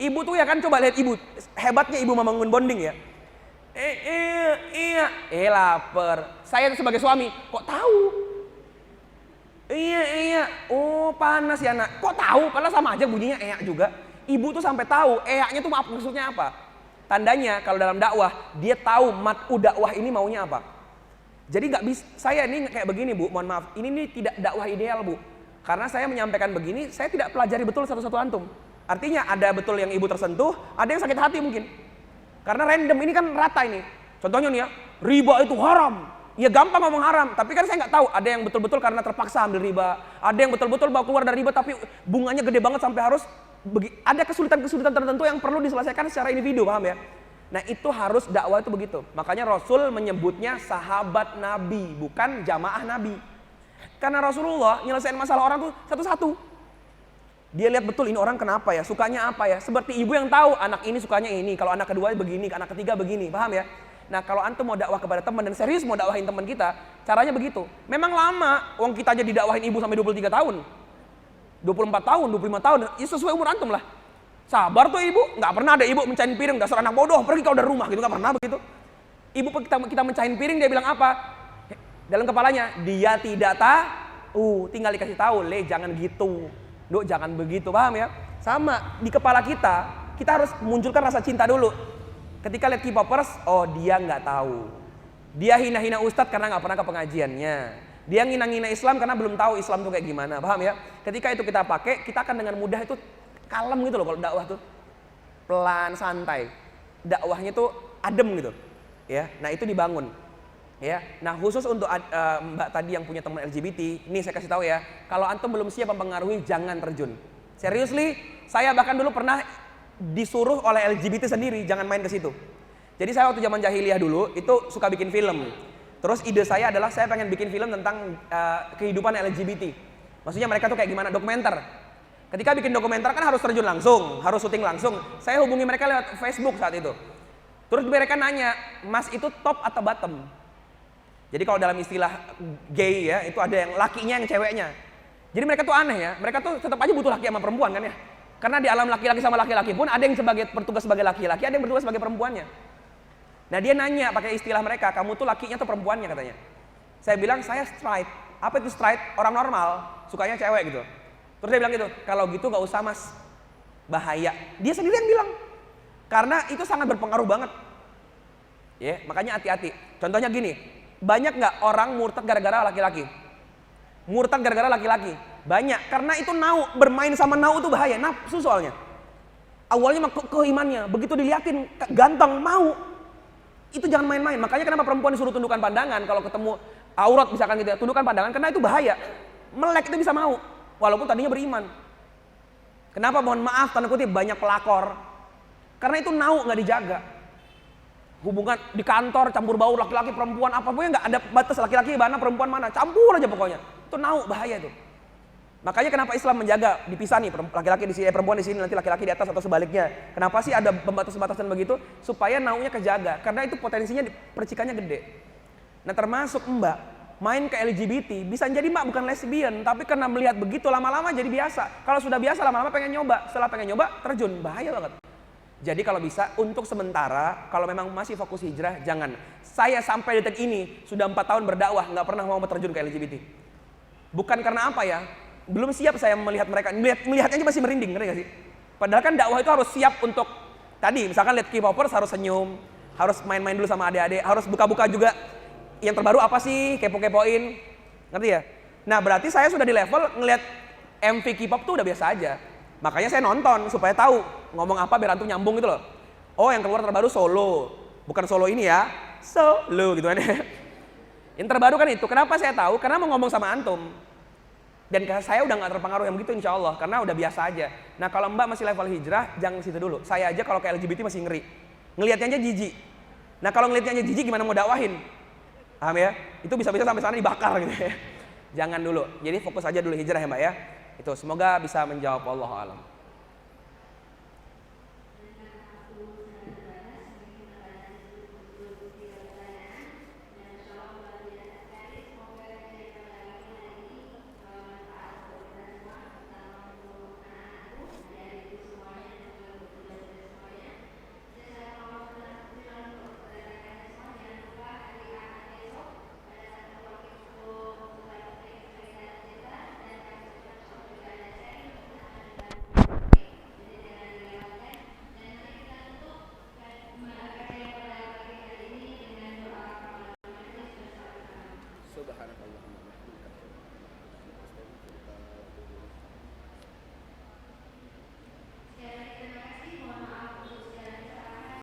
Ibu tuh ya kan, coba lihat ibu, hebatnya ibu membangun bonding ya. Lapar. Saya sebagai suami, kok tahu? Iya. Oh panas ya nak. Kok tahu? Padahal sama aja bunyinya juga. Ibu tuh sampai tahu, nya tuh maksudnya apa? Tandanya kalau dalam dakwah dia tahu mat'u dakwah ini maunya apa. Jadi nggak bisa, saya ini kayak begini bu, mohon maaf, ini nih tidak dakwah ideal bu. Karena saya menyampaikan begini, saya tidak pelajari betul satu-satu antum. Artinya ada betul yang ibu tersentuh, ada yang sakit hati mungkin. Karena random, ini kan rata ini. Contohnya nih ya, riba itu haram. Ya gampang ngomong haram, tapi kan saya nggak tahu. Ada yang betul-betul karena terpaksa ambil riba. Ada yang betul-betul bawa keluar dari riba tapi bunganya gede banget sampai harus ada kesulitan-kesulitan tertentu yang perlu diselesaikan secara individu, paham ya? Nah itu harus dakwah itu begitu. Makanya Rasul menyebutnya sahabat Nabi, bukan jamaah Nabi. Karena Rasulullah nyelesain masalah orang tuh satu-satu. Dia lihat betul ini orang kenapa ya, sukanya apa ya. Seperti ibu yang tahu anak ini sukanya ini, kalau anak kedua begini, anak ketiga begini, paham ya? Nah kalau antum mau dakwah kepada teman dan serius mau dakwahin teman kita, caranya begitu. Memang lama, wong kita aja didakwahin ibu sampai 23 tahun. 24 tahun, 25 tahun, ya sesuai umur antum lah. Sabar tuh ibu, nggak pernah ada ibu mencahin piring, dasar anak bodoh, pergi kau dari rumah gitu, nggak pernah begitu. Ibu kita mencahin piring, dia bilang apa? Dalam kepalanya, dia tidak tahu, tinggal dikasih tahu, jangan gitu, jangan begitu, paham ya? Sama di kepala kita harus munculkan rasa cinta dulu. Ketika lihat K-popers, oh dia nggak tahu, dia hina-hina ustadz karena nggak pernah ke pengajiannya. Dia ngina-ngina Islam karena belum tahu Islam itu kayak gimana, paham ya? Ketika itu kita pakai, kita akan dengan mudah itu kalem gitu loh kalau dakwah tuh. Pelan, santai. Dakwahnya tuh adem gitu. Ya, nah itu dibangun. Ya, nah khusus untuk Mbak tadi yang punya teman LGBT, ini saya kasih tahu ya, kalau antum belum siap mempengaruhi, jangan terjun. Seriously, saya bahkan dulu pernah disuruh oleh LGBT sendiri, jangan main ke situ. Jadi saya waktu zaman jahiliyah dulu itu suka bikin film. Terus ide saya adalah saya pengen bikin film tentang kehidupan LGBT. Maksudnya mereka tuh kayak gimana, dokumenter. Ketika bikin dokumenter kan harus terjun langsung, harus syuting langsung. Saya hubungi mereka lewat Facebook saat itu. Terus mereka nanya, Mas itu top atau bottom? Jadi kalau dalam istilah gay ya, itu ada yang lakinya yang ceweknya. Jadi mereka tuh aneh ya, mereka tuh tetap aja butuh laki sama perempuan kan ya. Karena di alam laki-laki sama laki-laki pun ada yang bertugas sebagai laki-laki, ada yang bertugas sebagai perempuannya. Nah dia nanya pakai istilah mereka, kamu tuh lakinya atau perempuannya katanya. Saya bilang saya straight. Apa itu straight? Orang normal, sukanya cewek gitu. Terus dia bilang gitu, kalau gitu gak usah mas, bahaya. Dia sendiri yang bilang, karena itu sangat berpengaruh banget. Ya, makanya hati-hati. Contohnya gini, banyak gak orang murtad gara-gara laki-laki? Murtad gara-gara laki-laki? Banyak, karena itu nau, bermain sama nau itu bahaya, nafsu soalnya. Awalnya keimannya, begitu diliatin, ganteng, mau. Itu jangan main-main. Makanya kenapa perempuan disuruh tundukkan pandangan kalau ketemu aurat misalkan gitu ya, tundukkan pandangan karena itu bahaya. Melek itu bisa mau walaupun tadinya beriman. Kenapa mohon maaf tanda kutip banyak pelakor? Karena itu nau nggak dijaga. Hubungan di kantor campur baur laki-laki perempuan apa pun nggak ada batas laki-laki mana perempuan mana, campur aja pokoknya. Itu nau bahaya itu. Makanya kenapa Islam menjaga dipisah nih laki-laki di sini, perempuan di sini, nanti laki-laki di atas atau sebaliknya. Kenapa sih ada pembatas-pembatasan begitu? Supaya naunya kejaga. Karena itu potensinya percikannya gede. Nah termasuk mbak main ke LGBT bisa jadi mbak bukan lesbian, tapi karena melihat begitu lama-lama jadi biasa. Kalau sudah biasa lama-lama pengen nyoba, setelah pengen nyoba terjun, bahaya banget. Jadi kalau bisa untuk sementara, kalau memang masih fokus hijrah, jangan. Saya sampai detik ini sudah 4 tahun berdakwah, nggak pernah mau terjun ke LGBT. Bukan karena apa ya? Belum siap saya melihat mereka. Melihatnya aja masih merinding, ngerti gak sih? Padahal kan dakwah itu harus siap untuk tadi, misalkan lihat K-popers harus senyum, harus main-main dulu sama adik-adik, harus buka-buka juga. Yang terbaru apa sih? Kepo-kepoin. Ngerti ya? Nah, berarti saya sudah di level ngelihat MV K-pop tuh udah biasa aja. Makanya saya nonton supaya tahu ngomong apa biar antum nyambung gitu loh. Oh, yang keluar terbaru solo. Bukan solo ini ya. Solo gitu kan. Yang terbaru kan itu. Kenapa saya tahu? Karena mau ngomong sama antum. Dan saya udah gak terpengaruh yang begitu insya Allah. Karena udah biasa aja. Nah, kalau Mbak masih level hijrah, jangan ke situ dulu. Saya aja kalau ke LGBT masih ngeri. Ngelihatnya aja jijik. Nah, kalau ngelihatnya aja jijik gimana mau dakwahin? Paham ya? Itu bisa-bisa sampai sana dibakar gitu ya. Jangan dulu. Jadi fokus aja dulu hijrah ya Mbak ya. Itu semoga bisa menjawab, wallahu a'lam.